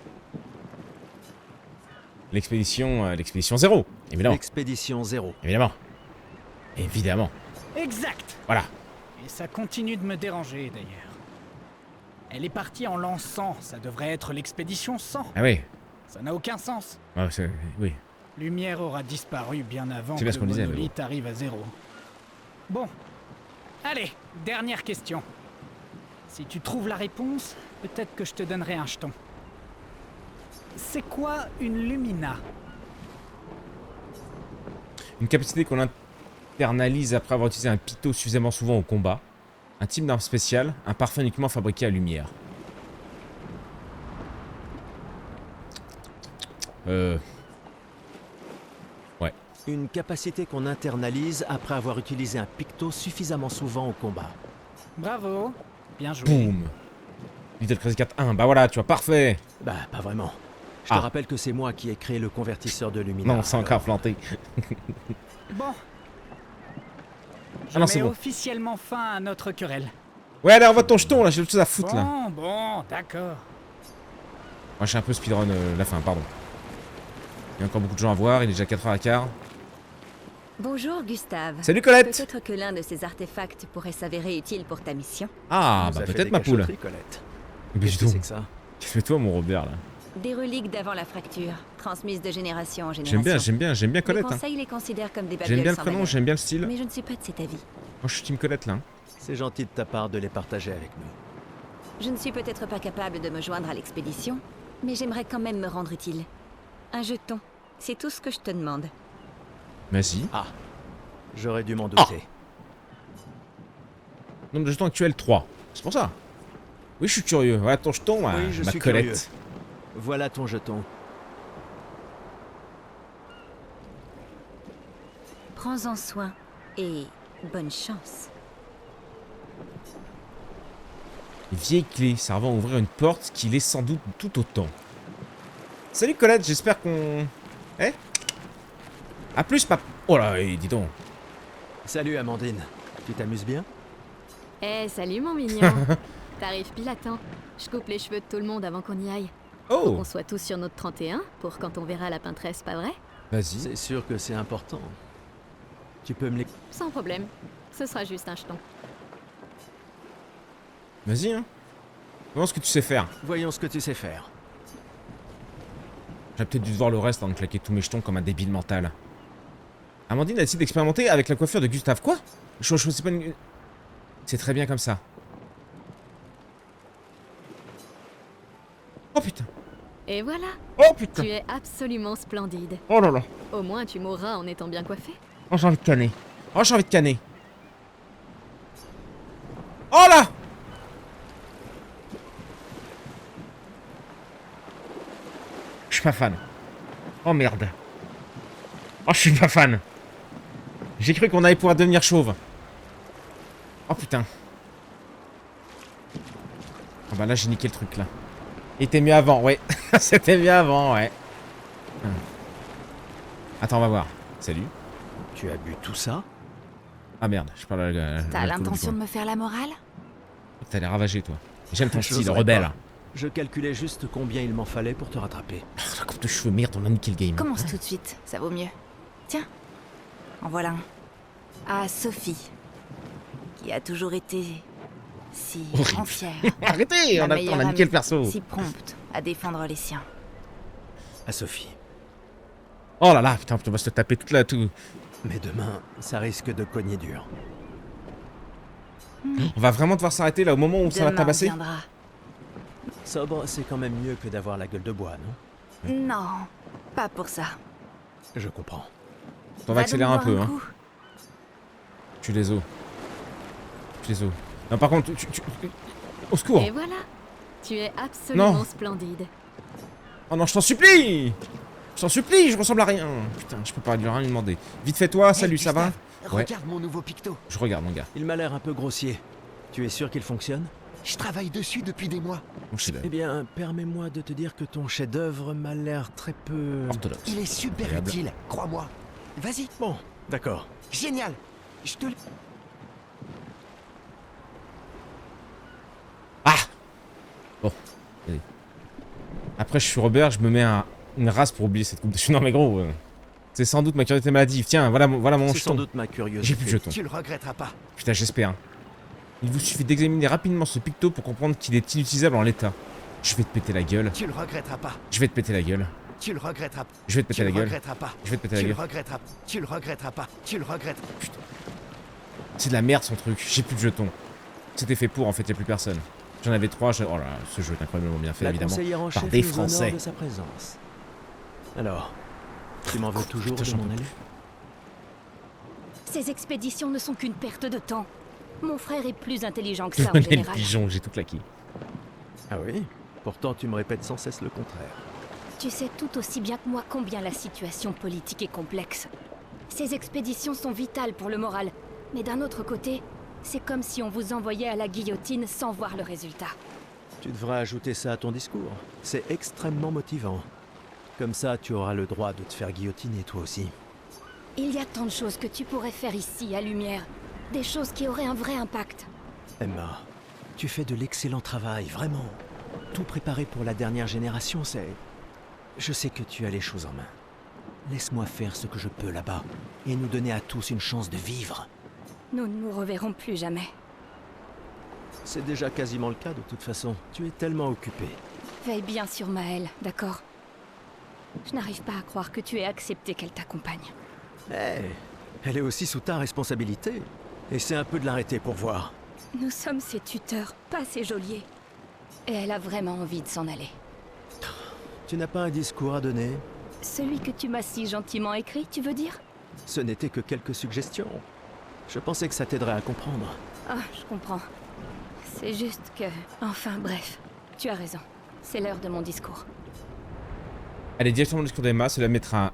L'expédition 0, évidemment. L'expédition 0. Évidemment. Évidemment. Exact. Voilà. Et ça continue de me déranger d'ailleurs. Elle est partie en l'an 100, ça devrait être l'expédition 100. Ah oui. Ça n'a aucun sens. Ouais, oui. Lumière aura disparu bien avant C'est que bien ce le qu'on disait, mais monolithe arrive à 0. Bon. Allez, dernière question. Si tu trouves la réponse, peut-être que je te donnerai un jeton. C'est quoi une lumina? Une capacité qu'on internalise après avoir utilisé un picto suffisamment souvent au combat. Un type d'arme spéciale, un parfum uniquement fabriqué à lumière. Ouais. Une capacité qu'on internalise après avoir utilisé un picto suffisamment souvent au combat. Bravo. Bien joué. Boum. Little Crazy Cat 1, bah voilà, tu vois, parfait. Bah, pas vraiment. Je te rappelle que c'est moi qui ai créé le convertisseur de lumière. Non, c'est encore planté. Bon. Je non, c'est mets bon. officiellement fin à notre querelle. Ouais, allez, envoie ton jeton, là, j'ai autre chose à foutre, là. Bon, d'accord. Moi, je suis un peu speedrun la fin, pardon. Il y a encore beaucoup de gens à voir, il est déjà 4h15. Bonjour Gustave. Salut Colette. Peut-être que l'un de ces artefacts pourrait s'avérer utile pour ta mission. Ah, Nous bah a fait peut-être des ma poule. cachotteries, Colette. Mais Qu'est-ce dis que donc. c'est que ça? Qu'est-ce que toi, mon Robert, là? Des reliques d'avant la fracture, transmises de génération en génération. J'aime bien Colette. Le hein. conseil les considère comme des babioles J'aime bien le sans prénom, valeur. j'aime bien le style. Mais je ne suis pas de cet avis. Moi, je suis team Colette, là. hein. C'est gentil de ta part de les partager avec nous. Je ne suis peut-être pas capable de me joindre à l'expédition, mais j'aimerais quand même me rendre utile. Un jeton, c'est tout ce que je te demande. Vas-y. Ah, j'aurais dû m'en douter. Nombre de jetons actuel 3. C'est pour ça. Oui, je suis curieux. Voilà ton jeton, Oui, je ma suis Colette. curieux. Voilà ton jeton. Prends-en soin et bonne chance. Vieille clé servant à ouvrir une porte qui l'est sans doute tout autant. Salut Colette, j'espère qu'on... Eh? A plus, papa. Oh là, dis donc. Salut Amandine. Tu t'amuses bien? Eh, salut mon mignon. T'arrives pile à temps. Je coupe les cheveux de tout le monde avant qu'on y aille. Oh. Faut qu'on soit tous sur notre 31 pour quand on verra la peintresse, pas vrai? Vas-y. C'est sûr que c'est important. Tu peux me les... Sans problème. Ce sera juste un jeton. Vas-y, hein. Comment ce que tu sais faire. Voyons ce que tu sais faire. J'aurais peut-être dû voir le reste avant de claquer tous mes jetons comme un débile mental. Amandine a décidé d'expérimenter avec la coiffure de Gustave. Quoi? Je sais pas une... C'est très bien comme ça. Oh putain. Et voilà. Oh putain. Tu es absolument splendide. Oh là là. Au moins, tu mourras en étant bien coiffé. Oh, j'ai envie de canner. Oh, j'ai envie de canner. Oh là. Je suis pas fan. Oh merde. Oh, je suis pas fan. J'ai cru qu'on allait pouvoir devenir chauve. Oh putain. Ah bah là, j'ai niqué le truc là. Il était mieux avant, ouais. C'était mieux avant, ouais. Attends, on va voir. Salut. Tu as bu tout ça? Ah merde, je parle à la... T'as l'intention de me faire la morale? T'as l'air ravagé, toi. J'aime ton style, J'oserais rebelle. pas. Je calculais juste combien il m'en fallait pour te rattraper. Oh, la coupe de cheveux, merde, on a niqué le game. Commence tout de suite, ça vaut mieux. Tiens, en voilà un. À Sophie, qui a toujours été si Horrible. entière. Arrêtez, La on a meilleure niqué le amie, perso. si prompte à défendre les siens. À Sophie. Oh là là, putain, on va se taper toute la... Tout... Mais demain, ça risque de cogner dur. On va vraiment devoir s'arrêter là au moment où ça va Demain tabasser. viendra. Sobre, c'est quand même mieux que d'avoir la gueule de bois, non? Non, pas pour ça. Je comprends. On va accélérer un donc peu, boire hein. coup. Tu les os. Tu les os. Non, par contre, au secours. Et voilà. Tu es absolument Non. splendide. Oh non, je t'en supplie. Je t'en supplie, je ressemble à rien. Putain, je peux pas lui rien lui demander. Vite fait toi, salut, ça va? Ouais. Regarde mon nouveau picto. Je regarde, mon gars. Il m'a l'air un peu grossier. Tu es sûr qu'il fonctionne? Je travaille dessus depuis des mois. Mon chef-d'œuvre. Eh bien, permets-moi de te dire que ton chef-d'œuvre m'a l'air très peu... Orthodoxe. Il est super Agréable. utile, crois-moi. Vas-y. Bon, d'accord. Génial. Je te... Ah. Bon. Allez. Après, je suis Robert, je me mets une race pour oublier cette coupe de cheveux. Non mais gros, c'est sans doute ma curiosité maladive. Tiens, voilà mon C'est sans jeton. doute ma curiosité. J'ai plus de jetons. Tu le regretteras pas. Putain, j'espère. Il vous suffit d'examiner rapidement ce picto pour comprendre qu'il est inutilisable en l'état. Je vais te péter la gueule. Tu le regretteras pas. Je vais te péter la gueule. Tu le regretteras pas. Je vais te péter Tu la le gueule. regretteras pas. Je vais te péter la Tu le gueule. regretteras. Tu le regretteras pas. Tu le regrettes. C'est de la merde son truc. J'ai plus de jetons. C'était fait pour, en fait, y a plus personne. J'en avais 3. Oh là, ce jeu est incroyablement bien fait, La évidemment. conseillère en Par chef des nous honore Français. de sa présence. Alors, tu m'en veux toujours putain, de j'en mon peux aller? Ces expéditions ne sont qu'une perte de temps. Mon frère est plus intelligent que ça en Le général. pigeon, j'ai tout claqué. Ah oui? Pourtant, tu me répètes sans cesse le contraire. Tu sais tout aussi bien que moi combien la situation politique est complexe. Ces expéditions sont vitales pour le moral, mais d'un autre côté, c'est comme si on vous envoyait à la guillotine sans voir le résultat. Tu devrais ajouter ça à ton discours. C'est extrêmement motivant. Comme ça, tu auras le droit de te faire guillotiner toi aussi. Il y a tant de choses que tu pourrais faire ici, à Lumière. Des choses qui auraient un vrai impact. Emma, tu fais de l'excellent travail, vraiment. Tout préparé pour la dernière génération, c'est... Je sais que tu as les choses en main. Laisse-moi faire ce que je peux là-bas, et nous donner à tous une chance de vivre. Nous ne nous reverrons plus jamais. C'est déjà quasiment le cas de toute façon. Tu es tellement occupé. Veille bien sur Maëlle, d'accord? Je n'arrive pas à croire que tu aies accepté qu'elle t'accompagne. Eh, elle est aussi sous ta responsabilité. Essaie un peu de l'arrêter pour voir. Nous sommes ses tuteurs, pas ses geôliers. Et elle a vraiment envie de s'en aller. Tu n'as pas un discours à donner? Celui que tu m'as si gentiment écrit, tu veux dire? Ce n'était que quelques suggestions. Je pensais que ça t'aiderait à comprendre. Ah, je comprends. C'est juste que... Enfin, bref. Tu as raison. C'est l'heure de mon discours. Allez, directement le discours d'Emma, cela mettra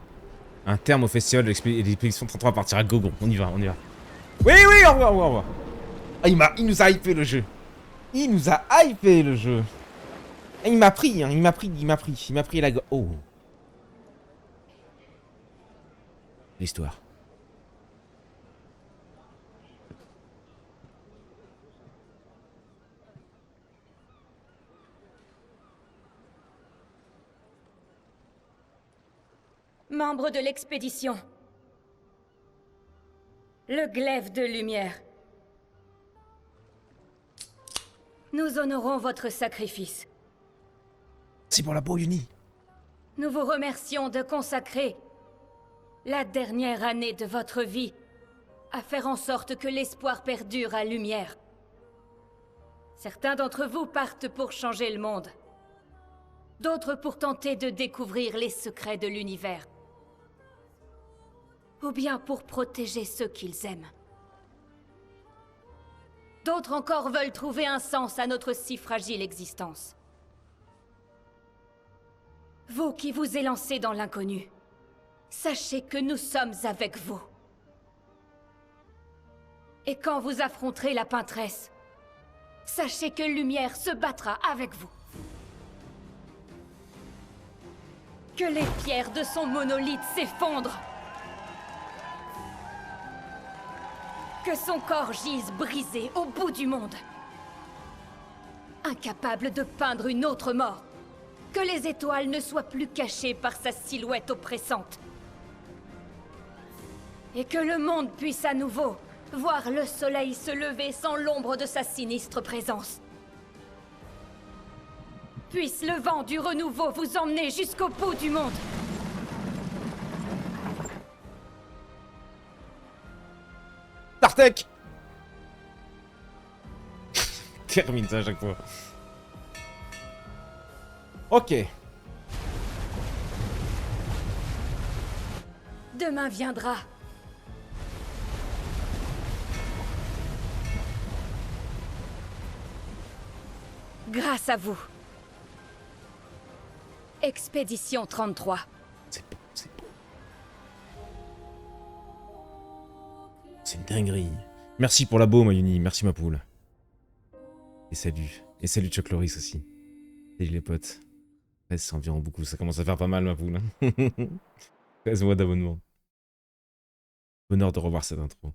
un terme au festival de l'expédition 33 partira à gogo. On y va, on y va. Oui, oui, au revoir, au revoir. Ah, il nous a hypé le jeu. Il nous a hypé le jeu. Et il m'a pris, hein, il m'a pris la go... Oh. L'histoire. Membres de l'expédition. Le glaive de lumière. Nous honorons votre sacrifice. C'est pour la peau unie. Nous vous remercions de consacrer la dernière année de votre vie à faire en sorte que l'espoir perdure à lumière. Certains d'entre vous partent pour changer le monde. D'autres pour tenter de découvrir les secrets de l'univers. Ou bien pour protéger ceux qu'ils aiment. D'autres encore veulent trouver un sens à notre si fragile existence. Vous qui vous élancez dans l'inconnu, sachez que nous sommes avec vous. Et quand vous affronterez la Peintresse, sachez que Lumière se battra avec vous. Que les pierres de son monolithe s'effondrent. Que son corps gise brisé au bout du monde. Incapable de peindre une autre mort. Que les étoiles ne soient plus cachées par sa silhouette oppressante. Et que le monde puisse à nouveau voir le soleil se lever sans l'ombre de sa sinistre présence. Puisse le vent du renouveau vous emmener jusqu'au bout du monde. Tartek. Termine ça à chaque fois. Ok. Demain viendra. Grâce à vous. Expédition 33. C'est beau, c'est beau. C'est une dinguerie. Merci pour la baume, Mayuni. Merci, ma poule. Et salut. Et salut, Chuck Loris aussi. Salut, les potes. 13, c'est environ beaucoup. Ça commence à faire pas mal, ma poule. 13 mois d'abonnement. Bonheur de revoir cette intro. Vous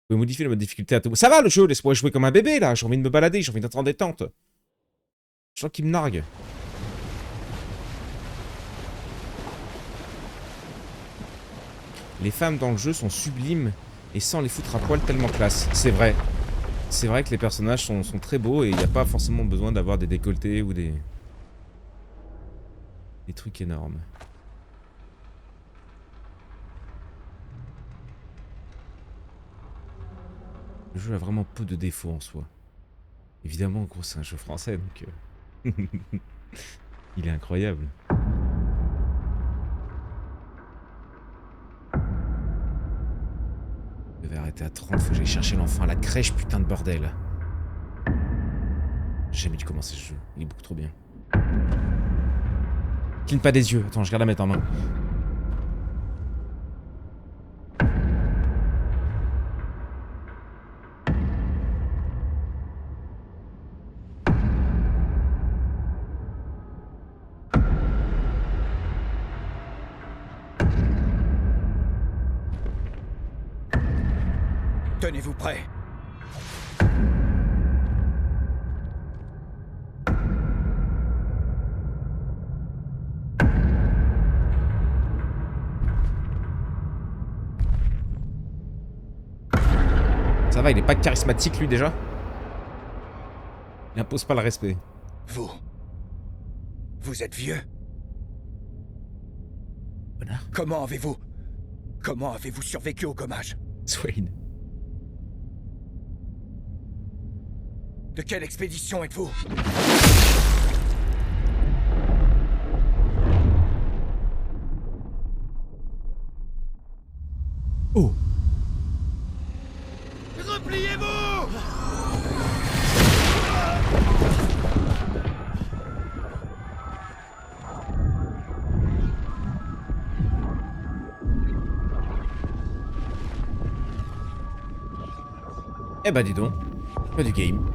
pouvez modifier le mode difficulté à tout. Ça va, le jeu. Laisse-moi jouer comme un bébé, là. J'ai envie de me balader. J'ai envie d'être en détente. Je sens qu'il me nargue. Les femmes dans le jeu sont sublimes et sans les foutre à poil tellement classe. C'est vrai. C'est vrai que les personnages sont très beaux et il n'y a pas forcément besoin d'avoir des décolletés ou des trucs énormes. Le jeu a vraiment peu de défauts en soi. Évidemment, en gros, c'est un jeu français, donc... il est incroyable. Je devais arrêter à 30, faut que j'aille chercher l'enfant à la crèche, putain de bordel. J'ai jamais dû commencer ce jeu, il est beaucoup trop bien. Cligne pas des yeux, attends, je garde la mettre en main. Tenez-vous prêts. Ça va, il est pas charismatique lui déjà. Il impose pas le respect. Vous êtes vieux. Bonheur. Comment avez-vous survécu au gommage? Swain. De quelle expédition êtes-vous? Oh. Repliez-vous! Eh bah dis donc, pas du game.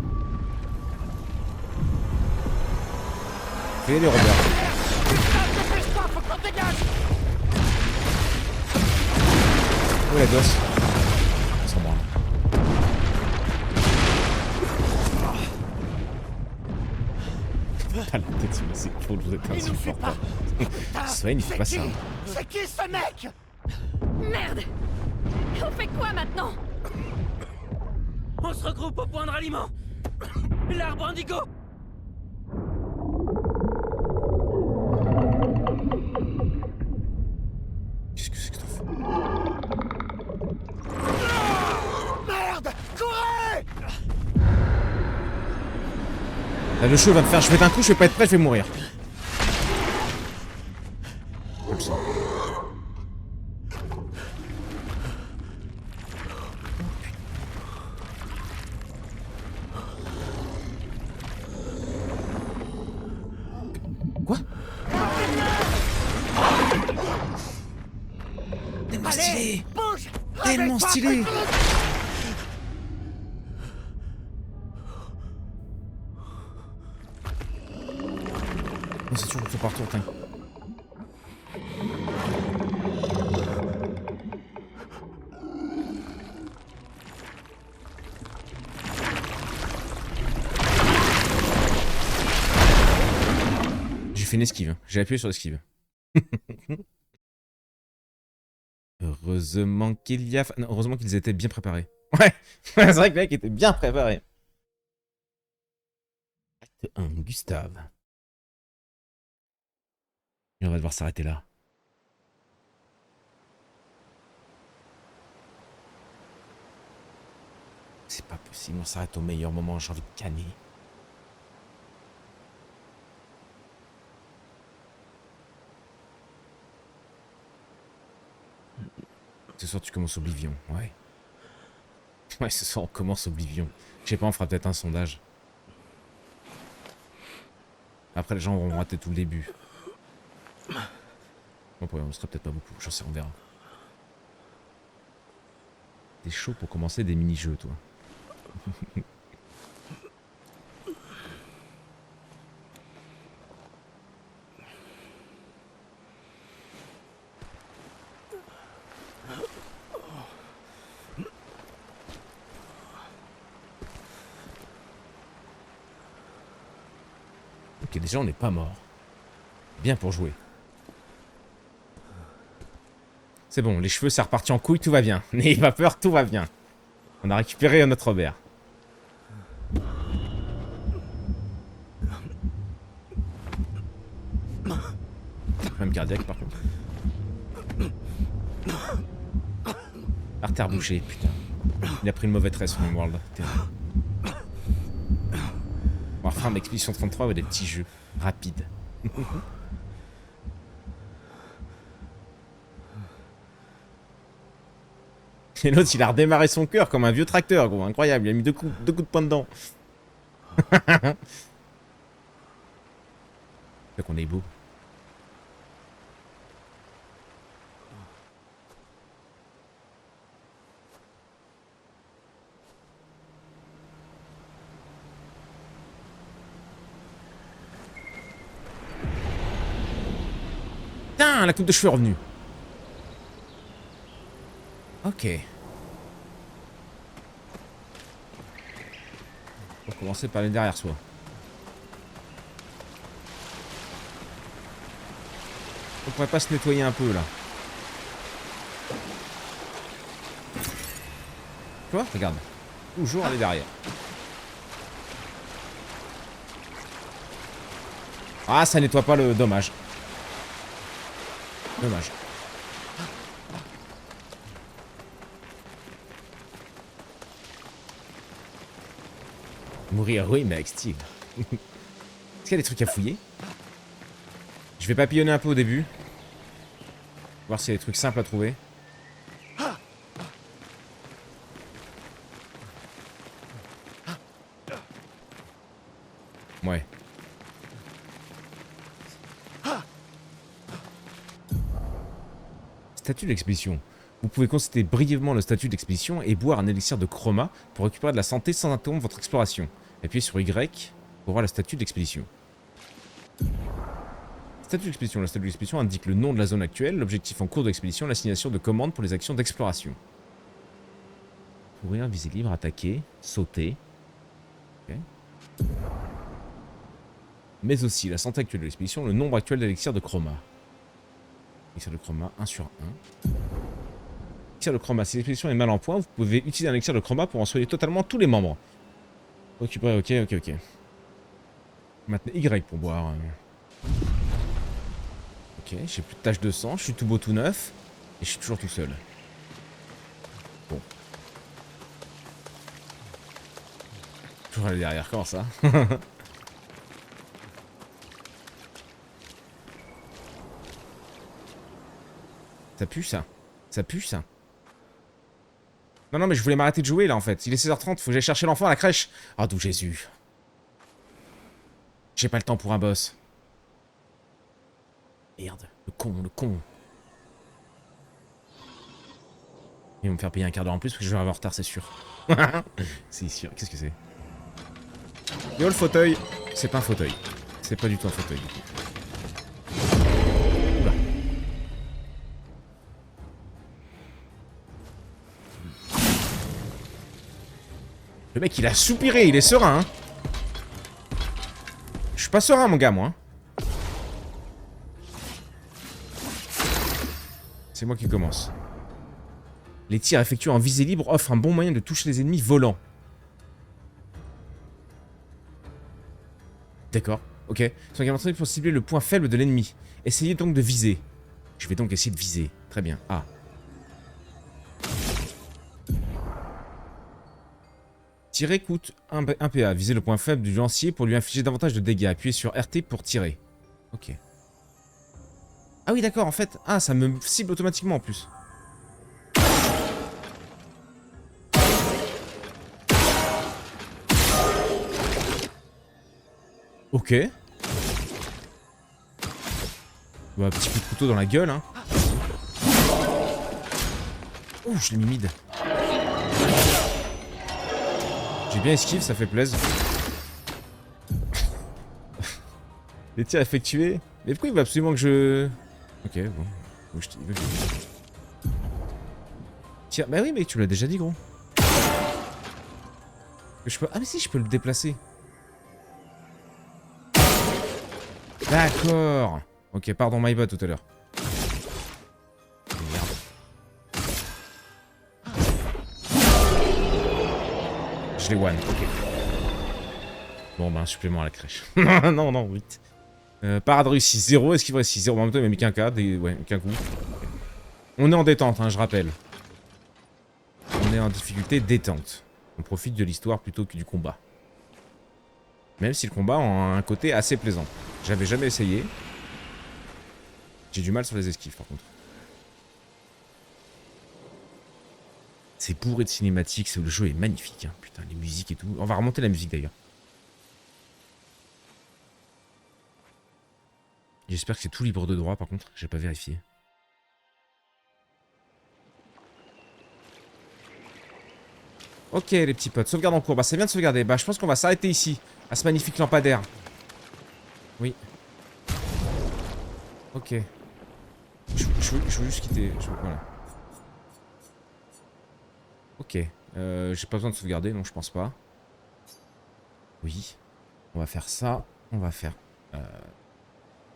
Fais les Robert. Où est la gosse? On s'en branle. Ah la tête, c'est faux, vous êtes insupportable. Swain, il fait pas ça. C'est qui ce mec? Merde! On fait quoi maintenant? On se regroupe au point de ralliement. L'arbre indigo. Qu'est-ce que c'est que ça fait? Merde! Courez! Là, le show va me faire, je fais d'un coup, je vais pas être prêt, je vais mourir. Comme ça. Quoi? Tellement stylé! Tellement stylé! Non, c'est toujours tour par tour, t'inquiète. J'ai fait une esquive, j'ai appuyé sur l'esquive. Heureusement qu'il y a... Non, heureusement qu'ils étaient bien préparés. Ouais, c'est vrai que le mec était bien préparé. Acte 1, Gustave. Et on va devoir s'arrêter là. C'est pas possible, on s'arrête au meilleur moment, j'ai envie de canner. Ce soir tu commences Oblivion, ouais. Ouais, ce soir on commence Oblivion. Je sais pas, on fera peut-être un sondage. Après les gens auront raté tout le début. Bon, on sera peut-être pas beaucoup, j'en sais, on verra. T'es chaud pour commencer des mini-jeux, toi. Ok, déjà on n'est pas mort. Bien pour jouer. C'est bon, les cheveux, c'est reparti en couille, tout va bien. N'ayez pas peur, tout va bien. On a récupéré notre Robert. Même cardiaque, par contre. Artère bouchée, putain. Il a pris une mauvaise tresse, son World. On va refaire Expédition 33 avec des petits jeux rapides. Et l'autre, il a redémarré son cœur comme un vieux tracteur, gros. Incroyable, il a mis deux coups de poing dedans. C'est qu'on est beau. Putain, la coupe de cheveux est revenue. Ok. On va commencer par aller derrière soi. On pourrait pas se nettoyer un peu là. Tu vois, regarde. Toujours aller derrière. Ah, ça nettoie pas le dommage. Dommage. Mourir, oui, mais avec style. Est-ce qu'il y a des trucs à fouiller? Je vais papillonner un peu au début. Voir s'il y a des trucs simples à trouver. Ouais. Statut d'expédition. Vous pouvez consulter brièvement le statut d'expédition et boire un élixir de chroma pour récupérer de la santé sans interrompre votre exploration. Appuyez sur Y pour voir le statut d'expédition. Statut d'expédition. Le statut d'expédition indique le nom de la zone actuelle, l'objectif en cours d'expédition, l'assignation de commandes pour les actions d'exploration. Ouvrir, viser libre, attaquer, sauter. Okay. Mais aussi la santé actuelle de l'expédition, le nombre actuel d'élixirs de chroma. Élixir de chroma 1 sur 1. Élixir de chroma, si l'expédition est mal en point, vous pouvez utiliser un élixir de chroma pour en soigner totalement tous les membres. Récupérer, ok. Maintenant Y pour boire. Ok, j'ai plus de taches de sang, je suis tout beau tout neuf. Et je suis toujours tout seul. Bon. Toujours aller derrière, comment ça? Ça pue, ça. Ça pue, ça. Non, non, mais je voulais m'arrêter de jouer, là, en fait. Il est 16h30, faut que j'aille chercher l'enfant à la crèche. Ah, d'où Jésus. J'ai pas le temps pour un boss. Merde, le con, le con. Ils vont me faire payer un quart d'heure en plus parce que je vais avoir en retard, c'est sûr. C'est sûr. Qu'est-ce que c'est? Yo, le fauteuil. C'est pas un fauteuil. C'est pas du tout un fauteuil, du coup. Oula. Le mec, il a soupiré, il est serein, hein. Je suis pas serein, mon gars, moi. Hein. C'est moi qui commence. Les tirs effectués en visée libre offrent un bon moyen de toucher les ennemis volants. D'accord, ok. Sont également pour cibler le point faible de l'ennemi. Essayez donc de viser. Je vais donc essayer de viser. Très bien. Ah. Tirer coûte 1 PA. Visez le point faible du lancier pour lui infliger davantage de dégâts. Appuyez sur RT pour tirer. Ok. Ah oui, d'accord, en fait. Ah, ça me cible automatiquement en plus. Ok. Bah, un petit coup de couteau dans la gueule, hein. Ouh, je l'ai mis mid. J'ai bien esquive, ça fait plaisir. Les tirs effectués. Mais pourquoi il veut absolument que je... Ok, bon. Tiens, bah oui, mec, tu l'as déjà dit, gros. Je peux... Ah, mais si, je peux le déplacer. D'accord. Ok, pardon, my bad tout à l'heure. Merde. Je l'ai one, ok. Bon, bah, un supplément à la crèche. Non, non, 8. Parade réussie 0, esquive réussie 0. En même temps, il m'a mis qu'un cas, ouais, qu'un coup. Okay. On est en détente, hein, je rappelle. On est en difficulté détente. On profite de l'histoire plutôt que du combat. Même si le combat a un côté assez plaisant. J'avais jamais essayé. J'ai du mal sur les esquives par contre. C'est bourré de cinématiques, le jeu est magnifique. Hein. Putain, les musiques et tout. On va remonter la musique d'ailleurs. J'espère que c'est tout libre de droit par contre, j'ai pas vérifié. Ok les petits potes, sauvegarde en cours, bah ça vient de sauvegarder. Bah je pense qu'on va s'arrêter ici, à ce magnifique lampadaire. Oui. Ok. Je veux juste quitter, voilà. Ok, j'ai pas besoin de sauvegarder, non je pense pas. Oui. On va faire ça, on va faire...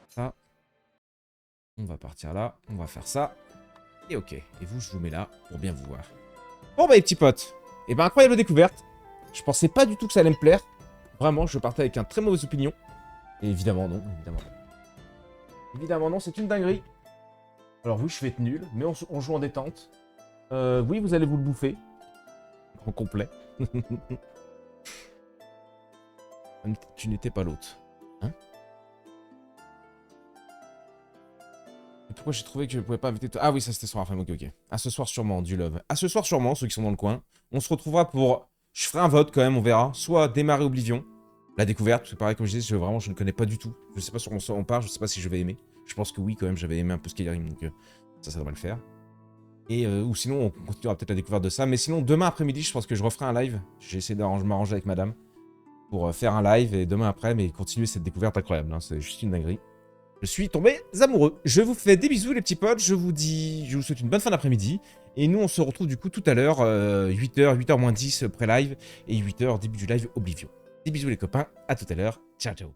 ça. On va partir là, on va faire ça. Et ok, et vous je vous mets là pour bien vous voir. Bon bah les petits potes, et ben incroyable découverte. Je pensais pas du tout que ça allait me plaire. Vraiment, je partais avec un très mauvaise opinion. Et évidemment non, évidemment non. Évidemment non, c'est une dinguerie. Alors oui, je vais être nul, mais on joue en détente. Oui, vous allez vous le bouffer. En complet. Tu n'étais pas l'autre. Hein? Et pourquoi j'ai trouvé que je ne pouvais pas inviter... Ah oui, ça c'était ce soir après, ok, ok. À ce soir sûrement, du love. À ce soir sûrement, ceux qui sont dans le coin. On se retrouvera pour... Je ferai un vote quand même, on verra. Soit démarrer Oblivion. La découverte, c'est pareil comme je disais, vraiment je ne connais pas du tout. Je sais pas sur quoi on part, je sais pas si je vais aimer. Je pense que oui quand même, j'avais aimé un peu Skyrim, donc ça devrait le faire. Et ou sinon on continuera peut-être la découverte de ça. Mais sinon demain après-midi, je pense que je referai un live. J'ai essayé de m'arranger avec madame pour faire un live et demain après, mais continuer cette découverte incroyable. Hein, c'est juste une dinguerie. Je suis tombé amoureux. Je vous fais des bisous les petits potes. Je vous souhaite une bonne fin d'après-midi. Et nous on se retrouve du coup tout à l'heure, 8h, 8h moins 10 pré-live et 8h début du live Oblivion. Des bisous les copains, à tout à l'heure. Ciao ciao.